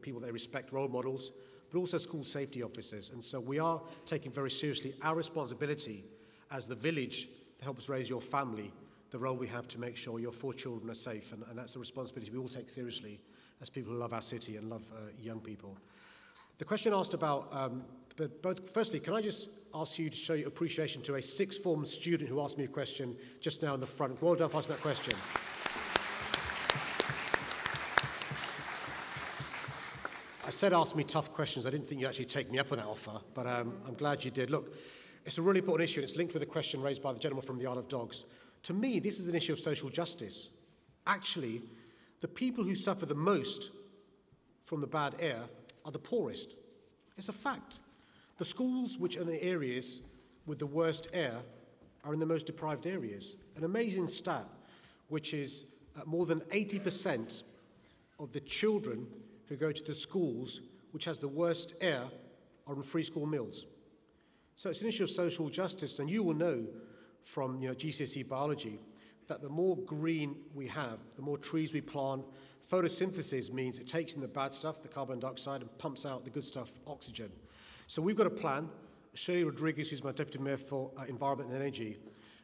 people they respect, role models, but also school safety officers. And so we are taking very seriously our responsibility as the village that helps raise your family, the role we have to make sure your 4 children are safe. And that's a responsibility we all take seriously as people who love our city and love young people. The question asked about, firstly, can I just ask you to show your appreciation to a 6th form student who asked me a question just now in the front. Well done for asking that question. I said ask me tough questions. I didn't think you'd actually take me up on that offer, but I'm glad you did. Look, it's a really important issue, and it's linked with a question raised by the gentleman from the Isle of Dogs. To me, this is an issue of social justice. Actually, the people who suffer the most from the bad air are the poorest. It's a fact. The schools which are in the areas with the worst air are in the most deprived areas. An amazing stat, which is more than 80% of the children who go to the schools which has the worst air are on free school meals. So it's an issue of social justice, and you will know from GCSE biology that the more green we have, the more trees we plant. Photosynthesis means it takes in the bad stuff, the carbon dioxide, and pumps out the good stuff, oxygen. So we've got a plan. Shirley Rodriguez, who's my Deputy Mayor for Environment and Energy,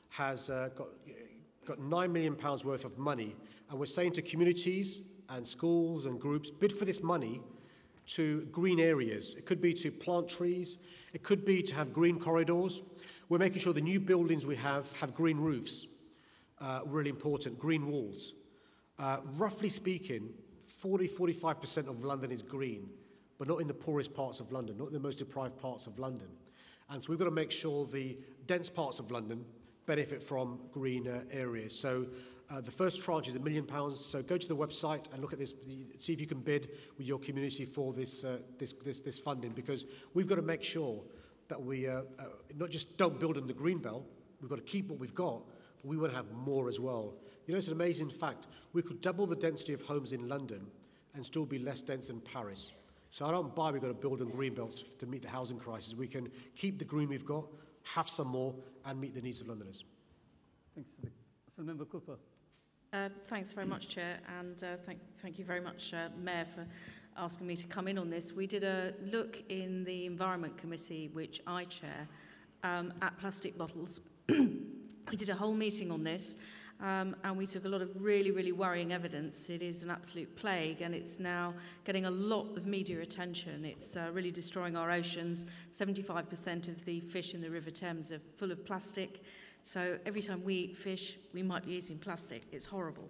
has got £9 million worth of money And we're saying to communities and schools and groups, bid for this money to green areas. It could be to plant trees. It could be to have green corridors. We're making sure the new buildings we have green roofs. Really important, green walls. Roughly speaking, 40–45% of London is green, but not in the poorest parts of London, not in the most deprived parts of London. And so we've got to make sure the dense parts of London benefit from green areas. So the first tranche is £1 million. So go to the website and look at this, see if you can bid with your community for this funding, because we've got to make sure that we not just don't build in the green belt, we've got to keep what we've got, but we want to have more as well. You know, it's an amazing fact. We could double the density of homes in London and still be less dense in Paris. So I don't buy we've got to build in green belts to meet the housing crisis. We can keep the green we've got, have some more, and meet the needs of Londoners.
Thanks, Sadiq. Member Cooper.
Thanks very much, Chair, and thank you very much, Mayor, for asking me to come in on this. We did a look in the Environment Committee, which I chair, at plastic bottles. We did a whole meeting on this, and we took a lot of really, really worrying evidence. It is an absolute plague, and it's now getting a lot of media attention. It's really destroying our oceans. 75% of the fish in the River Thames are full of plastic. So every time we eat fish, we might be eating plastic. It's horrible.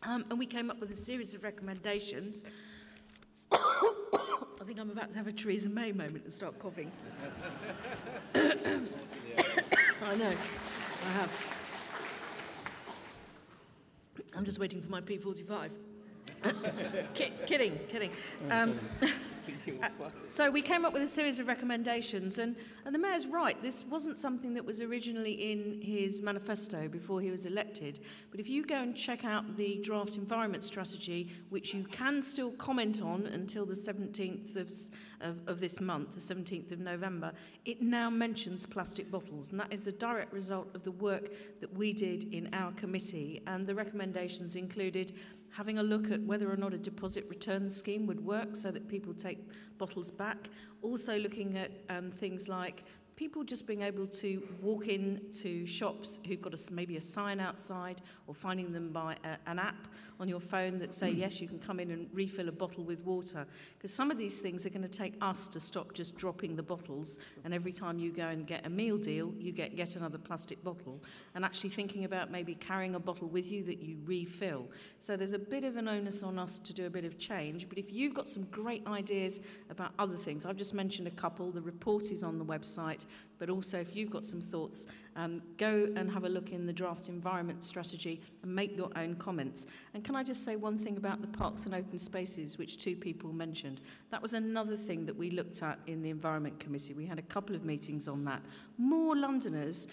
And we came up with a series of recommendations. I think I'm about to have a Theresa May moment and start coughing. I know, I have. I'm just waiting for my P45. Kidding. So we came up with a series of recommendations, and the Mayor's right. This wasn't something that was originally in his manifesto before he was elected. But if you go and check out the draft environment strategy, which you can still comment on until the 17th of this month, the 17th of November, it now mentions plastic bottles. And that is a direct result of the work that we did in our committee. And the recommendations included having a look at whether or not a deposit return scheme would work so that people take bottles back. Also looking at things like people just being able to walk into shops who've got maybe a sign outside, or finding them by an app on your phone that say, yes, you can come in and refill a bottle with water. Because some of these things are going to take us to stop just dropping the bottles, and every time you go and get a meal deal, you get yet another plastic bottle, and actually thinking about maybe carrying a bottle with you that you refill. So there's a bit of an onus on us to do a bit of change, but if you've got some great ideas about other things, I've just mentioned a couple, the report is on the website, but also if you've got some thoughts, go and have a look in the draft environment strategy and make your own comments. And can I just say one thing about the parks and open spaces, which two people mentioned? That was another thing that we looked at in the Environment Committee. We had a couple of meetings on that. More Londoners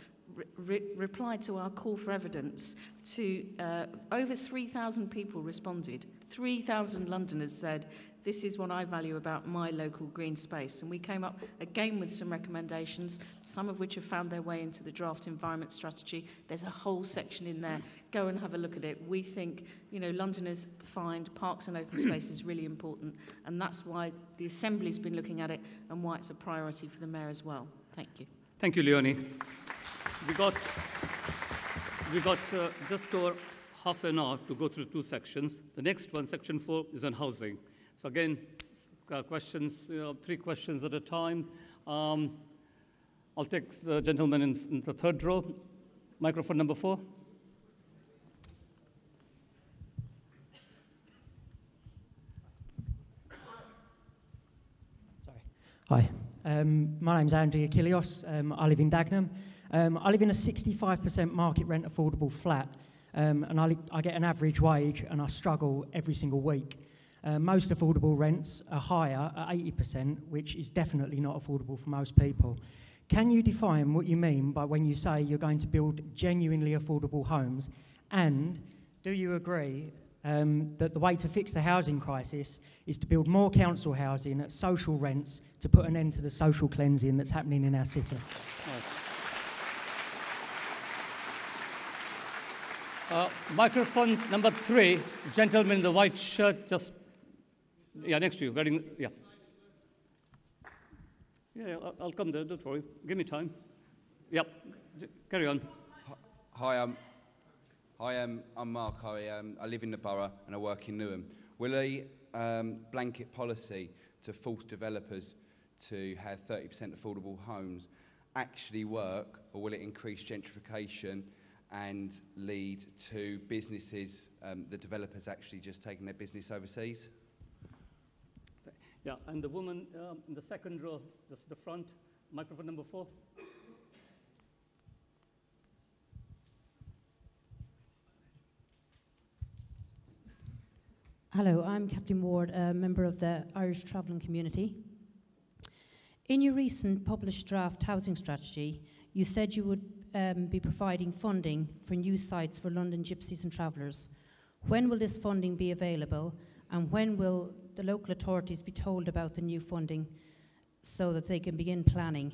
replied to our call for evidence. To over 3,000 people responded. 3,000 Londoners said, this is what I value about my local green space. And we came up again with some recommendations, some of which have found their way into the draft environment strategy. There's a whole section in there. Go and have a look at it. We think, you know, Londoners find parks and open spaces really important, and that's why the Assembly's been looking at it and why it's a priority for the Mayor as well. Thank you.
Thank you, Leonie. We got just over half an hour to go through two sections. The next one, section 4, is on housing. So again, questions, 3 questions at a time. I'll take the gentleman in the third row. Microphone number 4.
Hi, my name's Andy Achilleos. I live in Dagenham. I live in a 65% market rent affordable flat, and I get an average wage, and I struggle every single week. Most affordable rents are higher at 80%, which is definitely not affordable for most people. Can you define what you mean by when you say you're going to build genuinely affordable homes? And do you agree that the way to fix the housing crisis is to build more council housing at social rents to put an end to the social cleansing that's happening in our city?
Microphone number 3, gentleman in the white shirt, just next to you, wearing, I'll come there, don't worry. Give me time. Yep, carry on.
Hi, I'm Mark. I live in the borough and I work in Newham. Will a blanket policy to force developers to have 30% affordable homes actually work, or will it increase gentrification and lead to businesses, the developers actually just taking their business overseas?
Yeah, and the woman in the second row, just the front, microphone number 4.
Hello, I'm Kathleen Ward, a member of the Irish Travelling Community. In your recent published draft housing strategy, you said you would be providing funding for new sites for London gypsies and travellers. When will this funding be available, and when will the local authorities be told about the new funding so that they can begin planning?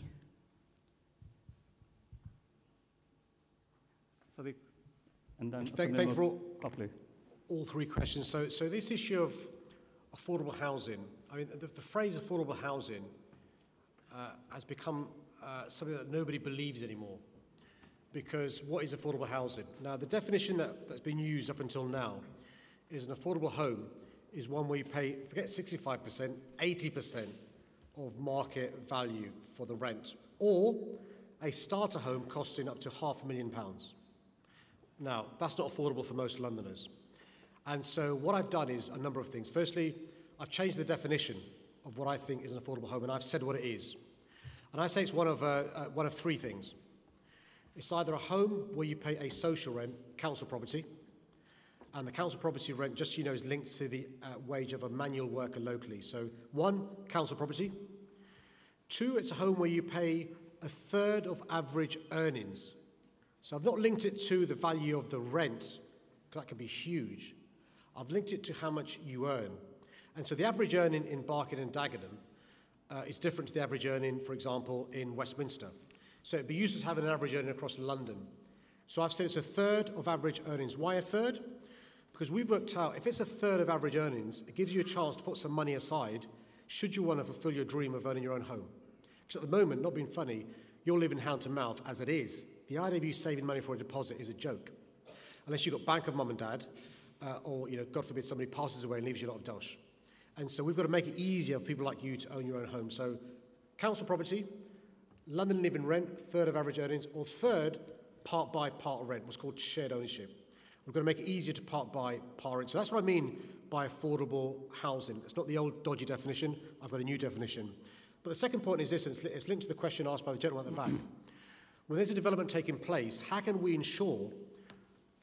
Sadiq, and then
Thank you for all 3 questions. So this issue of affordable housing, I mean, the phrase affordable housing has become something that nobody believes anymore. Because what is affordable housing? Now, the definition that's been used up until now is an affordable home is one where you pay, forget 65%, 80% of market value for the rent, or a starter home costing up to £500,000. Now, that's not affordable for most Londoners. And so what I've done is a number of things. Firstly, I've changed the definition of what I think is an affordable home, and I've said what it is. And I say it's one of 3 things. It's either a home where you pay a social rent, council property, and the council property rent, just so you know, is linked to the wage of a manual worker locally. So 1, council property. 2, it's a home where you pay a third of average earnings. So I've not linked it to the value of the rent, because that can be huge. I've linked it to how much you earn. And so the average earning in Barking and Dagenham is different to the average earning, for example, in Westminster. So it'd be useless having an average earning across London. So I've said it's a third of average earnings. Why a third? Because we've worked out, if it's a third of average earnings, it gives you a chance to put some money aside should you want to fulfill your dream of owning your own home. Because at the moment, not being funny, you're living hand to mouth as it is. The idea of you saving money for a deposit is a joke. Unless you've got bank of mum and dad, or, you know, God forbid somebody passes away and leaves you a lot of dosh. And so we've got to make it easier for people like you to own your own home. So council property, London living rent, third of average earnings, or third, part buy, part rent, what's called shared ownership. We've got to make it easier to part buy, part rent. So that's what I mean by affordable housing. It's not the old dodgy definition. I've got a new definition. But the second point is this, and it's linked to the question asked by the gentleman at the back. When there's a development taking place, how can we ensure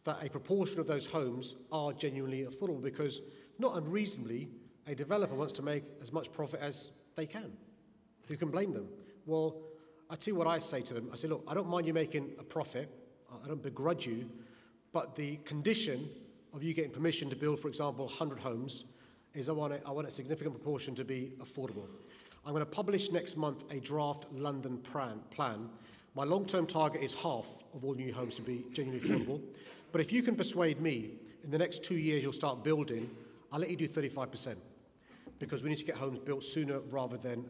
that a proportion of those homes are genuinely affordable? Because not unreasonably, a developer wants to make as much profit as they can. Who can blame them? Well, I tell you what I say to them. I say, look, I don't mind you making a profit. I don't begrudge you. But the condition of you getting permission to build, for example, 100 homes is I want a significant proportion to be affordable. I'm going to publish next month a draft London plan. My long-term target is half of all new homes to be genuinely affordable. But if you can persuade me in the next 2 years you'll start building, I'll let you do 35%. Because we need to get homes built sooner rather than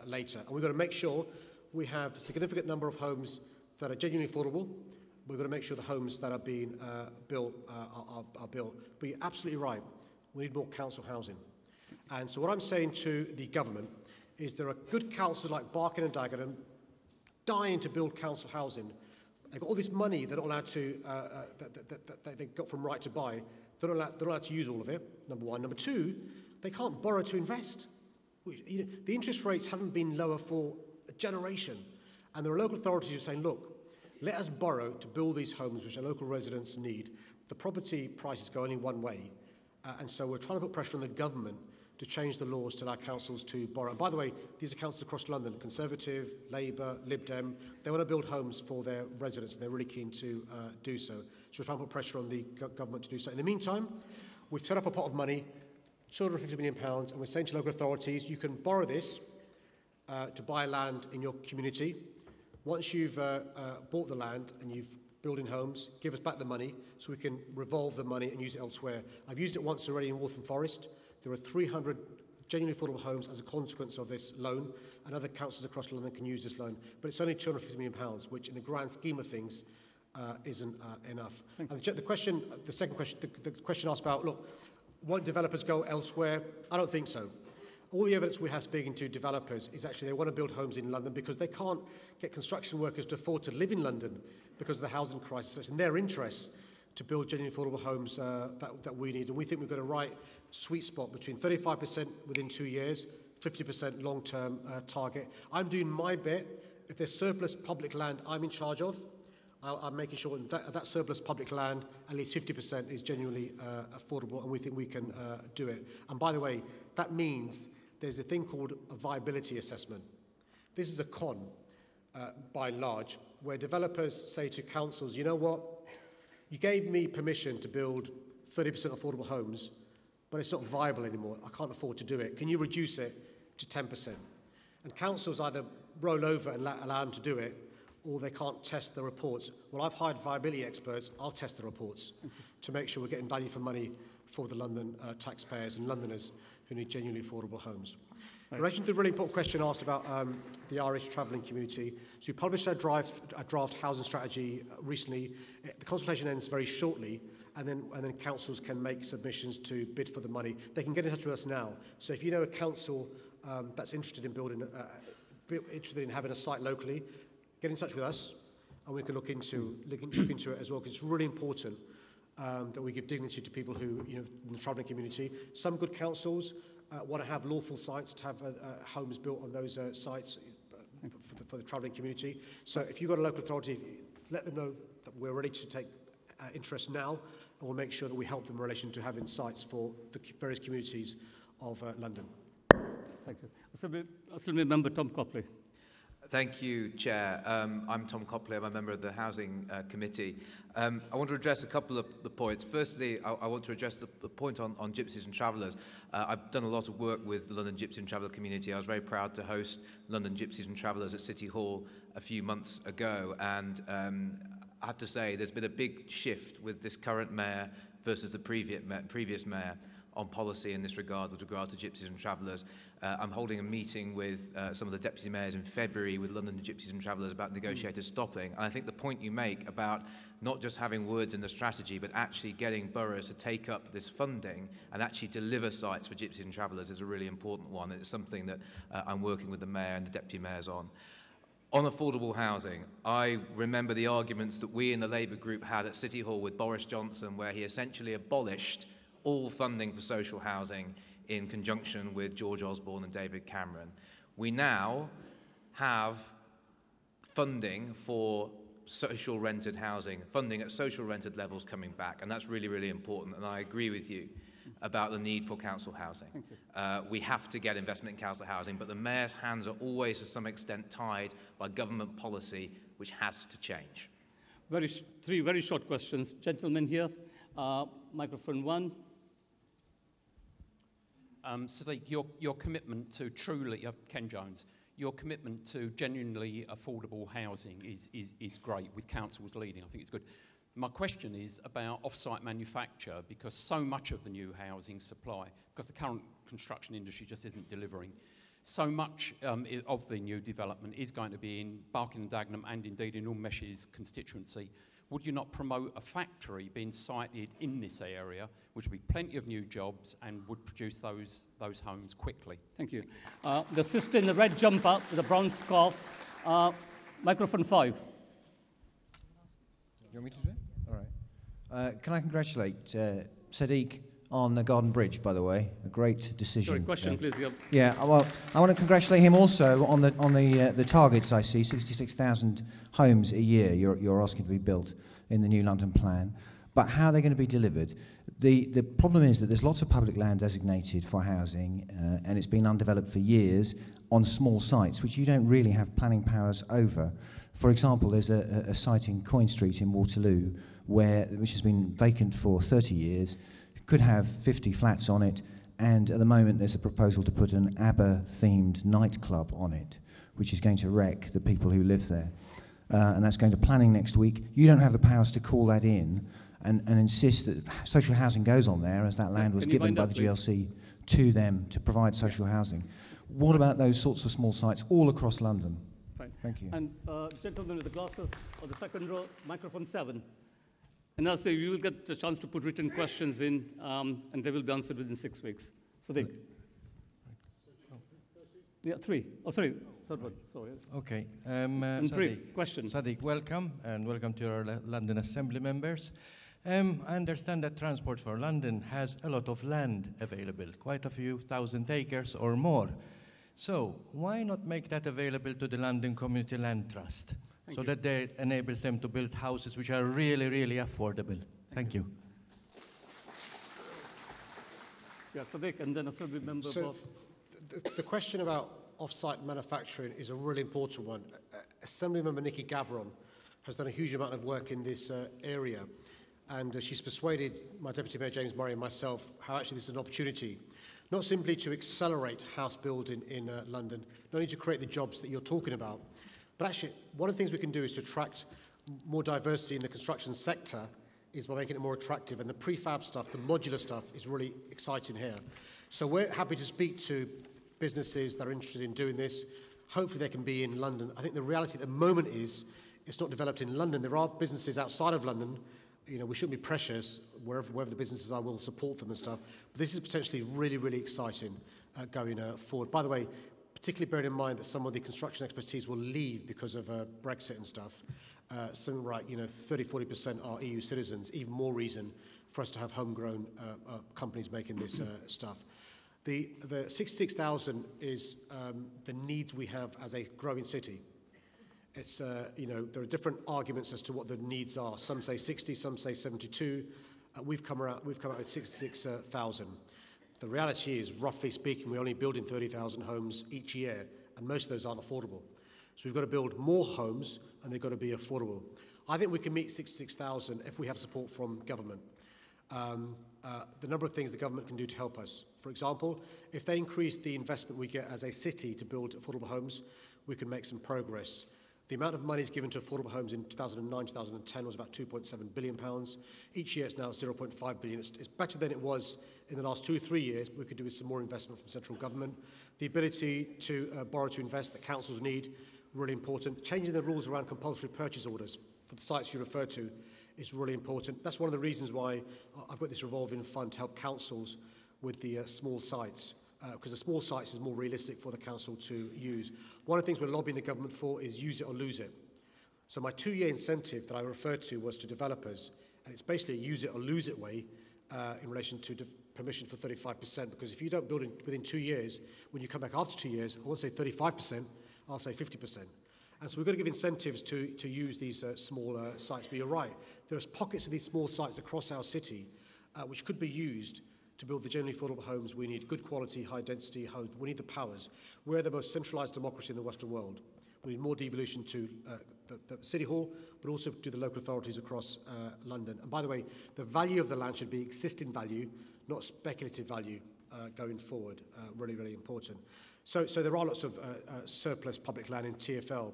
later. And we've got to make sure we have a significant number of homes that are genuinely affordable. We've got to make sure the homes that are being built are built. But you're absolutely right. We need more council housing. And so what I'm saying to the government is there are good councils like Barking and Dagenham dying to build council housing. They've got all this money they're not allowed to, that they got from Right to Buy. They're not allowed to use all of it, number one. Number two, they can't borrow to invest. The interest rates haven't been lower for a generation. And there are local authorities who are saying, look, let us borrow to build these homes which our local residents need. The property prices go only one way. And so we're trying to put pressure on the government to change the laws to allow councils to borrow. And by the way, these are councils across London, Conservative, Labour, Lib Dem. They want to build homes for their residents, and they're really keen to do so. So we're trying to put pressure on the government to do so. In the meantime, we've set up a pot of money, £250 million, and we're saying to local authorities, you can borrow this to buy land in your community. Once you've bought the land and you've building homes, give us back the money so we can revolve the money and use it elsewhere. I've used it once already in Waltham Forest. There are 300 genuinely affordable homes as a consequence of this loan, and other councils across London can use this loan. But it's only £250 million, which in the grand scheme of things isn't enough. And the second question, the question asked about, look, won't developers go elsewhere? I don't think so. All the evidence we have speaking to developers is actually they want to build homes in London because they can't get construction workers to afford to live in London because of the housing crisis. It's in their interests to build genuinely affordable homes that we need. And we think we've got a right sweet spot between 35% within 2 years, 50% long-term target. I'm doing my bit. If there's surplus public land I'm in charge of, I'm making sure that surplus public land, at least 50% is genuinely affordable, and we think we can do it. And by the way, that means there's a thing called a viability assessment. This is a con, by and large, where developers say to councils, you know what, you gave me permission to build 30% affordable homes, but it's not viable anymore. I can't afford to do it. Can you reduce it to 10%? And councils either roll over and allow them to do it, or they can't test the reports. Well, I've hired viability experts. I'll test the reports to make sure we're getting value for money for the London taxpayers and Londoners who need genuinely affordable homes. In relation to the really important question asked about the Irish travelling community, so we published a draft housing strategy recently. The consultation ends very shortly, and then councils can make submissions to bid for the money. They can get in touch with us now. So if you know a council that's interested in interested in having a site locally, get in touch with us, and we can look into it as well. Because it's really important that we give dignity to people who, in the travelling community. Some good councils want to have lawful sites to have homes built on those sites for the travelling community. So if you've got a local authority, let them know that we're ready to take interest now, and we'll make sure that we help them in relation to having sites for the various communities of London.
Thank you. Assembly Member Tom Copley.
Thank you, Chair. I'm Tom Copley. I'm a member of the Housing Committee. I want to address a couple of the points. Firstly, I want to address the point on gypsies and travellers. I've done a lot of work with the London Gypsy and Traveller community. I was very proud to host London Gypsies and Travellers at City Hall a few months ago, and I have to say there's been a big shift with this current mayor versus the previous mayor on policy in this regard with regard to gypsies and travellers. I'm holding a meeting with some of the deputy mayors in February with London Gypsies and Travellers about negotiated stopping. And I think the point you make about not just having words in the strategy, but actually getting boroughs to take up this funding and actually deliver sites for gypsies and travellers is a really important one. It's something that I'm working with the mayor and the deputy mayors on. On affordable housing, I remember the arguments that we in the Labour group had at City Hall with Boris Johnson, where he essentially abolished all funding for social housing in conjunction with George Osborne and David Cameron. We now have funding for social rented housing, funding at social rented levels coming back, and that's really, really important, and I agree with you about the need for council housing. We have to get investment in council housing, but the mayor's hands are always to some extent tied by government policy, which has to change.
Three very short questions. Gentleman here, microphone one.
Sadiq, your commitment to truly, Ken Jones, your commitment to genuinely affordable housing is great, with councils leading. I think it's good. My question is about off-site manufacture, because so much of the new housing supply, because the current construction industry just isn't delivering, so much of the new development is going to be in Barking and Dagenham and indeed in Unmesh's constituency. Would you not promote a factory being sited in this area, which would be plenty of new jobs and would produce those homes quickly?
Thank you. The sister in the red jumper with a brown scarf, microphone 5.
Do you want me to do it? All right. Can I congratulate Sadiq on the Garden Bridge, by the way? A great decision.
Sorry, question, please.
Yeah, well, I want to congratulate him also on the targets I see, 66,000 homes a year you're asking to be built in the new London plan. But how are they going to be delivered? The problem is that there's lots of public land designated for housing, and it's been undeveloped for years on small sites, which you don't really have planning powers over. For example, there's a site in Coin Street in Waterloo, which has been vacant for 30 years, could have 50 flats on it, and at the moment there's a proposal to put an ABBA-themed nightclub on it, which is going to wreck the people who live there. And that's going to planning next week. You don't have the powers to call that in and insist that social housing goes on there, as that land was given by the GLC to them to provide social housing. What about those sorts of small sites all across London?
Fine.
Thank you.
And gentleman with the glasses on the second row, microphone 7. And also, you will get the chance to put written questions in, and they will be answered within 6 weeks. Sadiq. Yeah, 3. Oh, sorry, third one. Sorry.
Okay.
Brief question.
Sadiq, welcome, and welcome to our London Assembly members. I understand that Transport for London has a lot of land available, quite a few thousand acres or more. So why not make that available to the London Community Land Trust so that that enables them to build houses which are really, really affordable? Thank you.
Yeah, Sadiq, and then Assembly member Bob.
The question about off-site manufacturing is a really important one. Assemblymember Nikki Gavron has done a huge amount of work in this area, and she's persuaded my Deputy Mayor James Murray and myself how actually this is an opportunity, not simply to accelerate house building in London, not only to create the jobs that you're talking about, but actually one of the things we can do is to attract more diversity in the construction sector is by making it more attractive, and the prefab stuff, the modular stuff is really exciting here. So we're happy to speak to businesses that are interested in doing this. Hopefully they can be in London. I think the reality at the moment is it's not developed in London. There are businesses outside of London. You know, we shouldn't be precious. Wherever the businesses are, we'll support them and stuff. But this is potentially really, really exciting going forward. By the way, particularly bearing in mind that some of the construction expertise will leave because of Brexit and stuff. Something like, 30-40% are EU citizens. Even more reason for us to have homegrown companies making this stuff. The 66,000 is the needs we have as a growing city. It's, there are different arguments as to what the needs are. Some say 60, some say 72. We've come out with 66,000. The reality is, roughly speaking, we're only building 30,000 homes each year, and most of those aren't affordable. So we've got to build more homes, and they've got to be affordable. I think we can meet 66,000 if we have support from government. The number of things the government can do to help us. For example, if they increase the investment we get as a city to build affordable homes, we can make some progress. The amount of money given to affordable homes in 2009, 2010 was about £2.7 billion. Each year it's now 0.5 billion. It's better than it was in the last 2 or 3 years, but we could do with some more investment from central government. The ability to borrow to invest that councils need, really important. Changing the rules around compulsory purchase orders for the sites you refer to is really important. That's one of the reasons why I've got this revolving fund to help councils with the small sites, because the small sites is more realistic for the council to use. One of the things we're lobbying the government for is use it or lose it. So my 2-year incentive that I referred to was to developers, and it's basically a use it or lose it way in relation to permission for 35%, because if you don't build within 2 years, when you come back after 2 years, I won't say 35%, I'll say 50%. And so we've got to give incentives to use these small sites. But you're right, there's pockets of these small sites across our city which could be used to build the generally affordable homes we need, good quality, high density homes. We need the powers. We're the most centralised democracy in the Western world. We need more devolution to the City Hall, but also to the local authorities across London. And by the way, the value of the land should be existing value, not speculative value going forward. Really, really important. So there are lots of surplus public land in TfL.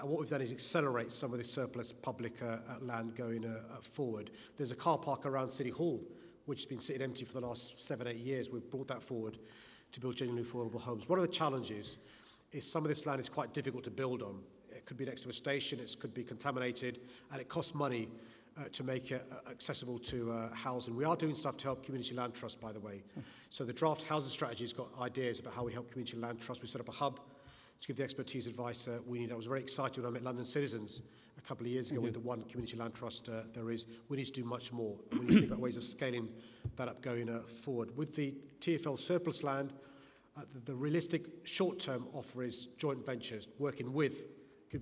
What we've done is accelerate some of this surplus public land going forward. There's a car park around City Hall, which has been sitting empty for the last 7-8 years. We've brought that forward to build genuinely affordable homes. One of the challenges is some of this land is quite difficult to build on. It could be next to a station, it could be contaminated, and it costs money to make it accessible to housing. We are doing stuff to help Community Land Trust, by the way. So the draft housing strategy has got ideas about how we help Community Land Trust. We set up a hub to give the expertise advice we need. I was very excited when I met London citizens a couple of years ago with the one Community Land Trust there is. We need to do much more. We need to think about ways of scaling that up going forward. With the TfL surplus land, the realistic short-term offer is joint ventures, working with,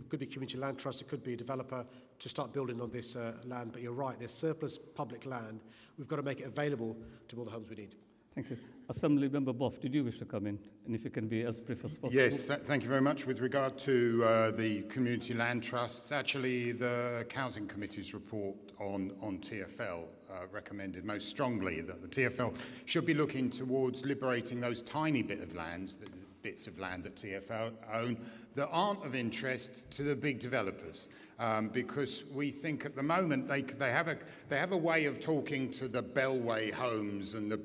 could be Community Land Trust, it could be a developer, to start building on this land. But you're right, there's surplus public land. We've got to make it available to all the homes we need.
Thank you. Assembly Member Boff, did you wish to come in? And if you can be as brief as possible.
Yes, thank you very much. With regard to the Community Land Trusts, actually the Housing Committee's report on TfL recommended most strongly that the TfL should be looking towards liberating those tiny bits of land that TfL own that aren't of interest to the big developers. Because we think at the moment they have a way of talking to the Bellway homes and the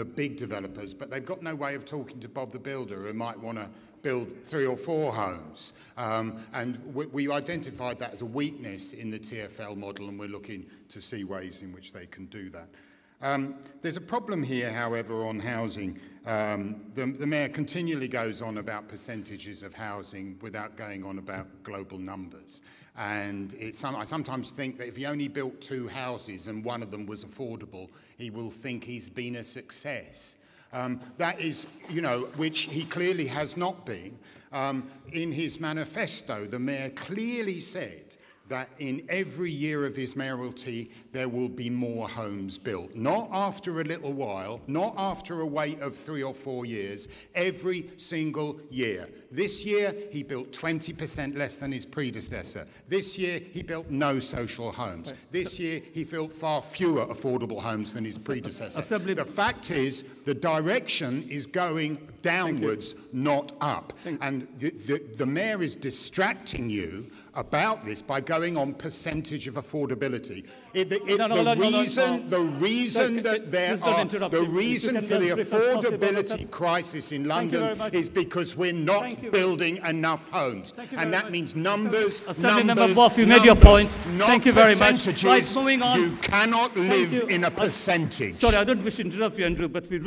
big developers, but they've got no way of talking to Bob the Builder, who might want to build 3 or 4 homes. And we identified that as a weakness in the TfL model, and we're looking to see ways in which they can do that. There's a problem here, however, on housing. The Mayor continually goes on about percentages of housing without going on about global numbers. And I sometimes think that if he only built 2 houses and one of them was affordable, he will think he's been a success. That is, which he clearly has not been. In his manifesto, the Mayor clearly said that in every year of his mayoralty, there will be more homes built. Not after a little while, not after a wait of 3 or 4 years, every single year. This year, he built 20% less than his predecessor. This year, he built no social homes. This year, he built far fewer affordable homes than his predecessor. The fact is, the direction is going downwards, not up. And the Mayor is distracting you about this by going on percentage of affordability. The reason for the affordability crisis in London is because we're not building enough homes. And that means numbers,
you made your point.
Thank
you very much.
Percentages.
Moving on.
You cannot live in a percentage.
Sorry, I don't wish to interrupt you, Andrew, but we've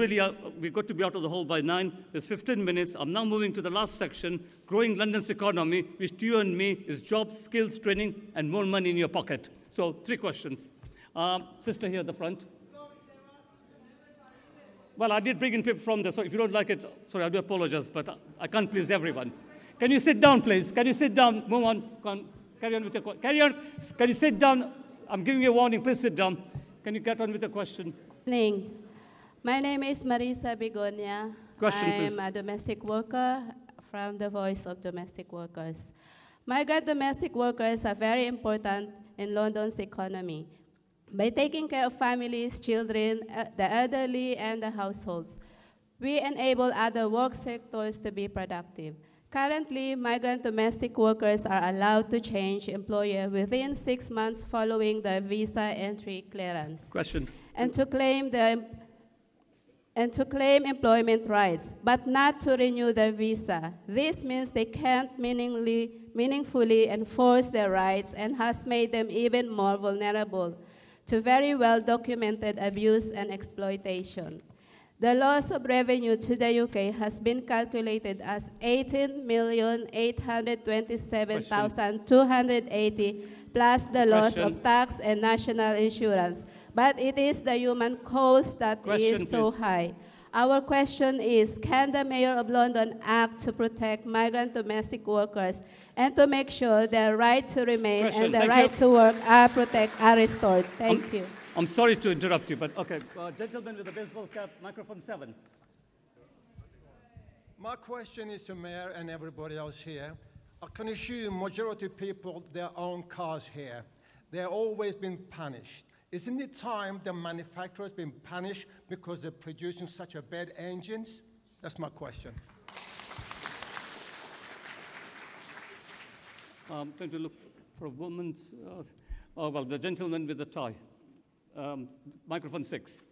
got to be out of the hall by 9. There's 15 minutes. I'm now moving to the last section, growing London's economy, which to you and me is jobs, skills, training, and more money in your pocket. So 3 questions. Sister here at the front. Well, I did bring in people from there, so if you don't like it, sorry, I do apologize, but I can't please everyone. Can you sit down, please? Can you sit down? Move on. Carry on with your question. Carry on. Can you sit down? I'm giving you a warning. Please sit down. Can you get on with the question?
My name is Marisa Begonia. I'm a domestic worker from the Voice of Domestic Workers. Migrant domestic workers are very important in London's economy. By taking care of families, children, the elderly, and the households, we enable other work sectors to be productive. Currently, migrant domestic workers are allowed to change employer within 6 months following their visa entry clearance. And to claim employment rights, but not to renew their visa. This means they can't meaningfully enforce their rights and has made them even more vulnerable to very well-documented abuse and exploitation. The loss of revenue to the UK has been calculated as 18,827,280 plus the loss of tax and national insurance. But it is the human cost that is so high. Our question is, can the Mayor of London act to protect migrant domestic workers and to make sure their right to remain and their right to work are restored? Thank you.
I'm sorry to interrupt you, but okay. Gentleman with the baseball cap, microphone 7.
My question is to Mayor and everybody else here. I can assume majority of people, their own cars here. They're always been punished. Isn't it time the manufacturers been punished because they're producing such a bad engines? That's my question.
I'm going to look for a woman's. Well, the gentleman with the tie. Microphone 6.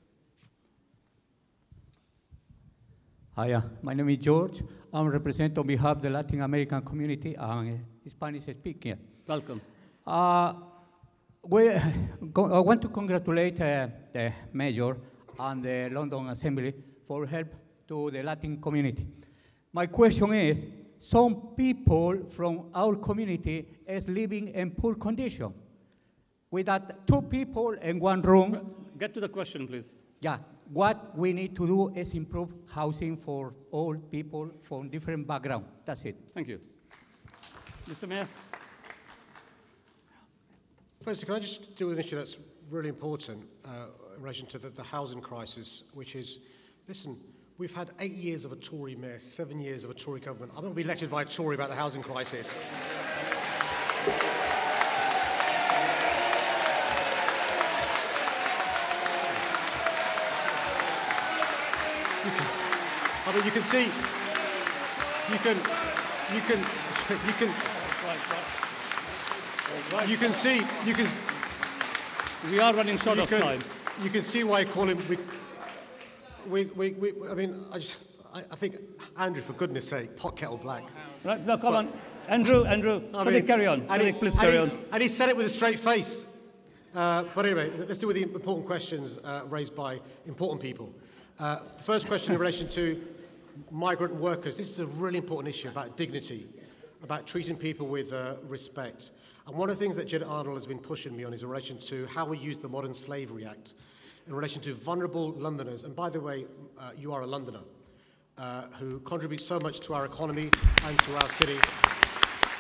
Hi, my name is George. I'm representing on behalf of the Latin American community and Spanish speaking.
Welcome.
I want to congratulate the Mayor and the London Assembly for help to the Latin community. My question is, some people from our community is living in poor condition. With that 2 people in 1 room.
Get to the question, please.
Yeah, what we need to do is improve housing for all people from different backgrounds. That's it.
Thank you. Mr. Mayor.
Firstly, can I just deal with an issue that's really important in relation to the housing crisis, which is, listen, we've had 8 years of a Tory mayor, 7 years of a Tory government. I'm not going to be lectured by a Tory about the housing crisis. I mean, you can see,
we are running short of time.
You can see why I call him. I mean, I think, Andrew, for goodness sake, pot kettle black.
Right, no, come on. Andrew, Sadiq, carry on. Sadiq, please carry on.
And he said it with a straight face. But anyway, let's deal with the important questions raised by important people. First question in relation to migrant workers. This is a really important issue about dignity, about treating people with respect. And one of the things that Janet Arnold has been pushing me on is in relation to how we use the Modern Slavery Act in relation to vulnerable Londoners. And by the way, you are a Londoner who contributes so much to our economy and to our city.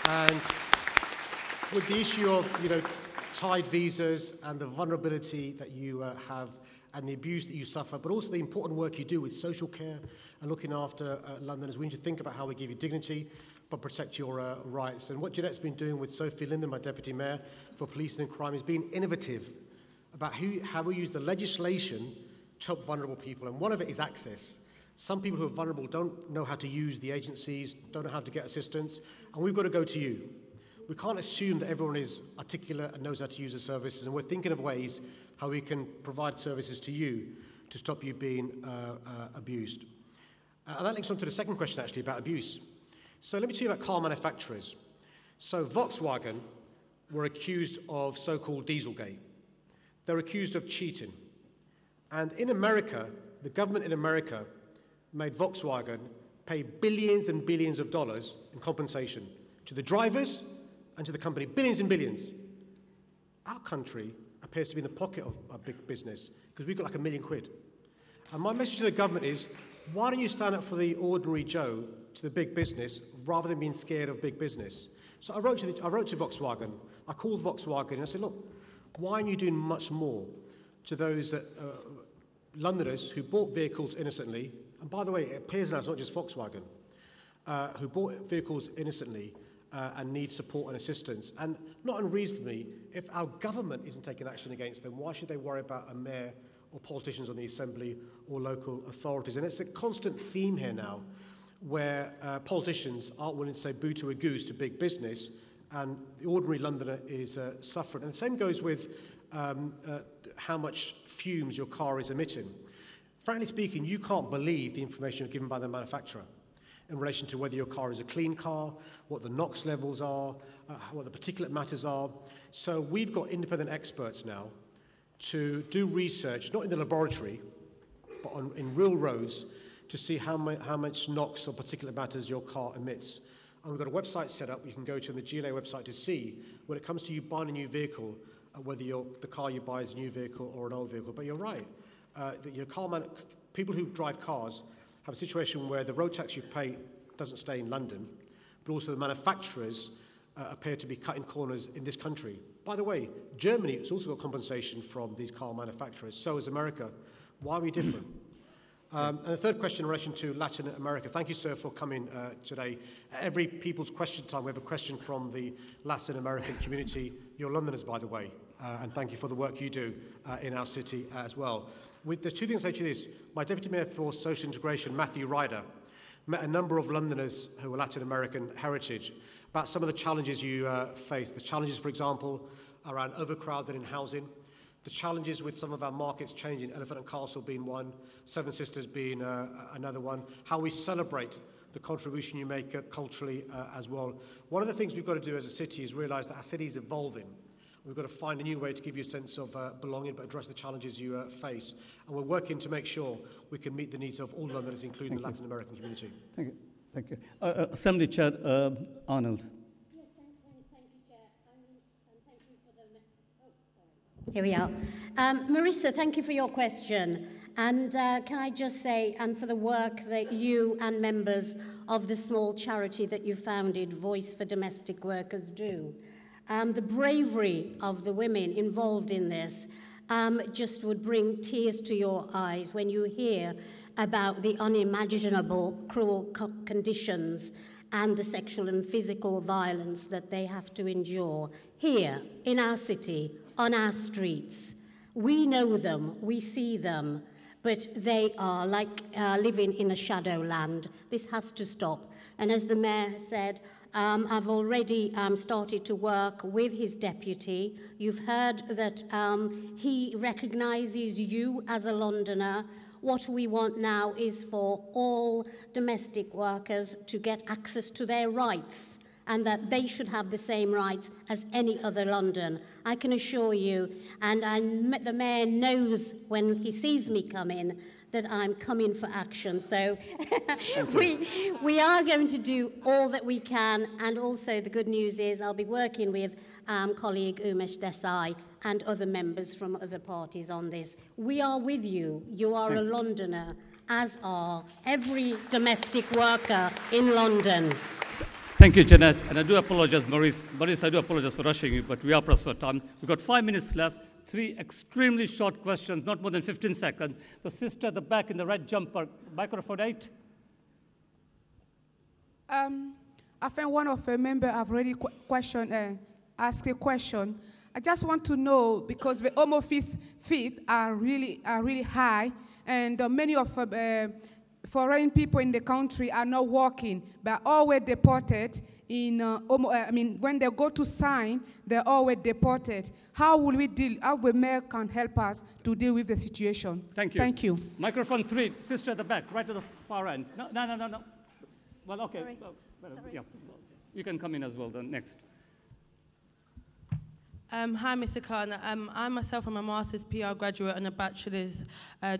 And with the issue of, tied visas and the vulnerability that you have and the abuse that you suffer, but also the important work you do with social care and looking after Londoners, we need to think about how we give you dignity but protect your rights. And what Jeanette's been doing with Sophie Linden, my Deputy Mayor for Policing and Crime, is being innovative about how we use the legislation to help vulnerable people. And one of it is access. Some people who are vulnerable don't know how to use the agencies, don't know how to get assistance, and we've got to go to you. We can't assume that everyone is articulate and knows how to use the services, and we're thinking of ways how we can provide services to you to stop you being abused. And that links on to the second question, actually, about abuse. So let me tell you about car manufacturers. So Volkswagen were accused of so-called Dieselgate. They're accused of cheating. And in America, the government in America made Volkswagen pay billions and billions of dollars in compensation to the drivers and to the company, billions and billions. Our country appears to be in the pocket of a big business because we've got like £1 million. And my message to the government is, why don't you stand up for the ordinary Joe to the big business rather than being scared of big business? So I wrote to Volkswagen, I called Volkswagen and I said, look, why aren't you doing much more to those Londoners who bought vehicles innocently? And by the way, it appears now it's not just Volkswagen, who bought vehicles innocently and need support and assistance. And not unreasonably, if our government isn't taking action against them, why should they worry about a mayor or politicians on the Assembly or local authorities? And it's a constant theme here now where politicians aren't willing to say boo to a goose to big business, and the ordinary Londoner is suffering. And the same goes with how much fumes your car is emitting. Frankly speaking, you can't believe the information you're given by the manufacturer in relation to whether your car is a clean car, what the NOx levels are, what the particulate matters are. So we've got independent experts now to do research, not in the laboratory, but in real roads, to see how much NOx or particulate matters your car emits. And we've got a website set up. You can go to the GLA website to see, when it comes to you buying a new vehicle, whether the car you buy is a new vehicle or an old vehicle. But you're right. People who drive cars have a situation where the road tax you pay doesn't stay in London, but also the manufacturers appear to be cutting corners in this country. By the way, Germany has also got compensation from these car manufacturers. So has America. Why are we different? And the third question in relation to Latin America. Thank you, sir, for coming today. At every People's Question Time, we have a question from the Latin American community. You're Londoners, by the way, and thank you for the work you do in our city as well. There's two things I say to this. My Deputy Mayor for Social Integration, Matthew Ryder, met a number of Londoners who are Latin American heritage about some of the challenges you face. The challenges, for example, around overcrowding in housing, the challenges with some of our markets changing, Elephant and Castle being one, Seven Sisters being another one, how we celebrate the contribution you make culturally as well. One of the things we've got to do as a city is realise that our city is evolving. We've got to find a new way to give you a sense of belonging, but address the challenges you face. And we're working to make sure we can meet the needs of all Londoners, including the Latin American community.
Thank you. Thank you. Assembly Chair Arnold.
Yes, thank you, Chair. And thank you for the... Here we are. Marissa, thank you for your question. And can I just say, and for the work that you and members of the small charity that you founded, Voice for Domestic Workers, do. The bravery of the women involved in this just would bring tears to your eyes when you hear about the unimaginable cruel conditions and the sexual and physical violence that they have to endure here in our city, on our streets. We know them, we see them, but they are like living in a shadowland. This has to stop. And as the Mayor said, I've already started to work with his deputy. You've heard that he recognises you as a Londoner. What we want now is for all domestic workers to get access to their rights, and that they should have the same rights as any other London. I can assure you, and the Mayor knows when he sees me come in, that I'm coming for action. So we are going to do all that we can, and also the good news is I'll be working with colleague Umesh Desai and other members from other parties on this. We are with you. You are a Londoner, as are every domestic worker in London.
Thank you, Jeanette. And I do apologize, Maurice. Maurice, I do apologize for rushing you, but we are pressed for time. We've got 5 minutes left. 3 extremely short questions, not more than 15 seconds. The sister at the back in the red jumper, microphone 8.
I think one of the members have already asked a question. I just want to know, because the home office fees are really high, and many of foreign people in the country are not working, but always deported. When they go to sign, they're always deported. How will we deal? How the Mayor can help us to deal with the situation?
Thank you.
Thank you.
Microphone 3, sister at the back, right at the far end. No. Well, okay.
Sorry.
Yeah. You can come in as well then, next.
Hi, Mr. Khan. I myself am a master's PR graduate and a bachelor's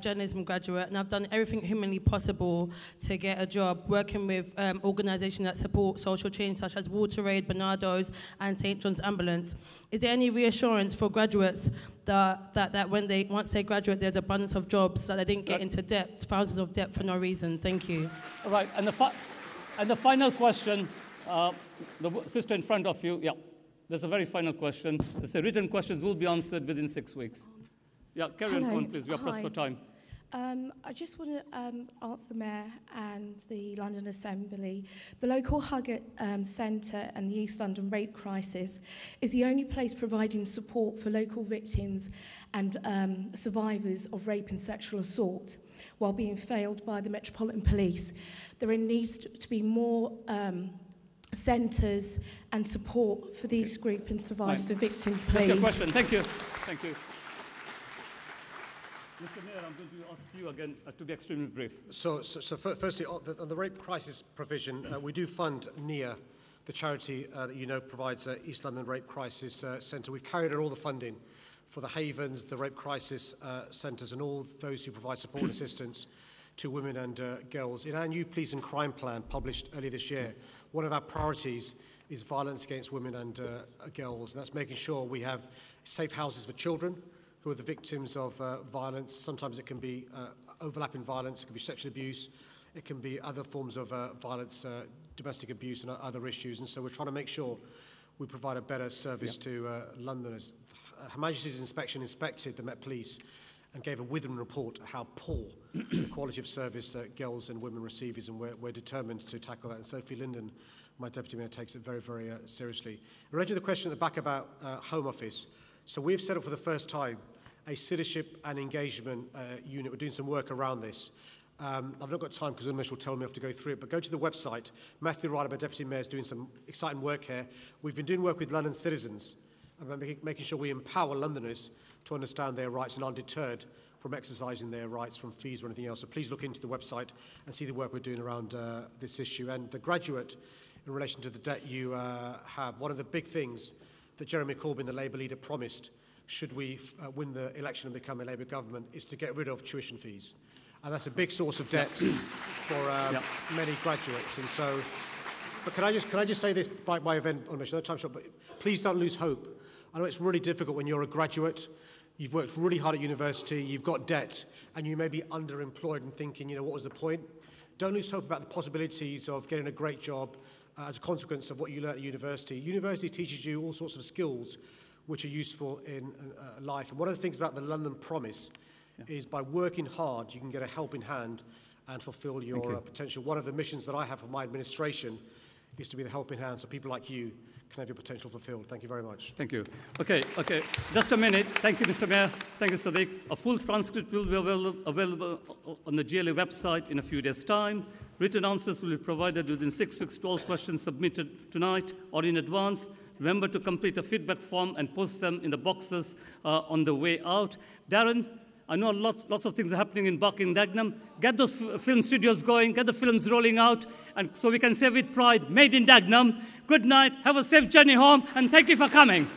journalism graduate, and I've done everything humanly possible to get a job working with organisations that support social change, such as Waterways, Barnardo's, and St. John's Ambulance. Is there any reassurance for graduates that once they graduate, there's abundance of jobs, that they didn't get into debt, thousands of debt for no reason? Thank you.
All right, and the final question, the sister in front of you, yeah. There's a very final question. The written questions will be answered within 6 weeks. Yeah, carry on, please. We are pressed for time.
I just want to ask the Mayor and the London Assembly. The local Huggett Centre and the East London rape crisis is the only place providing support for local victims and survivors of rape and sexual assault, while being failed by the Metropolitan Police. There needs to be more centres and support for these group and survivors and victims, please.
That's your question. Thank you. Thank you. Mr. Mayor, I'm going to ask you again to be extremely brief.
So firstly, on the rape crisis provision, we do fund NEA, the charity that you know provides East London Rape Crisis Centre. We've carried out all the funding for the Havens, the rape crisis centres, and all those who provide support and assistance to women and girls. In our new police and crime plan published earlier this year, one of our priorities is violence against women and girls, and that's making sure we have safe houses for children who are the victims of violence. Sometimes it can be overlapping violence, it can be sexual abuse, it can be other forms of violence, domestic abuse and other issues, and so we're trying to make sure we provide a better service to Londoners. Her Majesty's inspection inspected the Met Police and gave a withering report how poor the quality of service girls and women receive is, and we're determined to tackle that. And Sophie Linden, my Deputy Mayor, takes it very, very seriously. Related to the question at the back about Home Office, so we've set up for the first time a citizenship and engagement unit. We're doing some work around this. I've not got time because Umesh will tell me I have to go through it, but go to the website. Matthew Ryder, my Deputy Mayor, is doing some exciting work here. We've been doing work with London citizens, about making sure we empower Londoners to understand their rights and aren't deterred from exercising their rights from fees or anything else. So please look into the website and see the work we're doing around this issue. And the graduate, in relation to the debt you have, one of the big things that Jeremy Corbyn, the Labour leader, promised should we win the election and become a Labour government is to get rid of tuition fees. And that's a big source of debt for many graduates. And so, but can I just say this by event, Umesh, no time short, but please don't lose hope. I know it's really difficult when you're a graduate. You've worked really hard at university, you've got debt, and you may be underemployed and thinking, you know, what was the point? Don't lose hope about the possibilities of getting a great job as a consequence of what you learned at university. University teaches you all sorts of skills which are useful in life. And one of the things about the London Promise is by working hard, you can get a helping hand and fulfill your potential. One of the missions that I have for my administration is to be the helping hand, so people like you can have your potential fulfilled. Thank you very much.
Thank you. Okay. Just a minute. Thank you, Mr. Mayor. Thank you, Sadiq. A full transcript will be available on the GLA website in a few days' time. Written answers will be provided within 6 weeks to all questions submitted tonight or in advance. Remember to complete a feedback form and post them in the boxes on the way out. Darren, I know lots of things are happening in Dagenham. Get those film studios going, get the films rolling out, and so we can say with pride, made in Dagenham. Good night, have a safe journey home, and thank you for coming.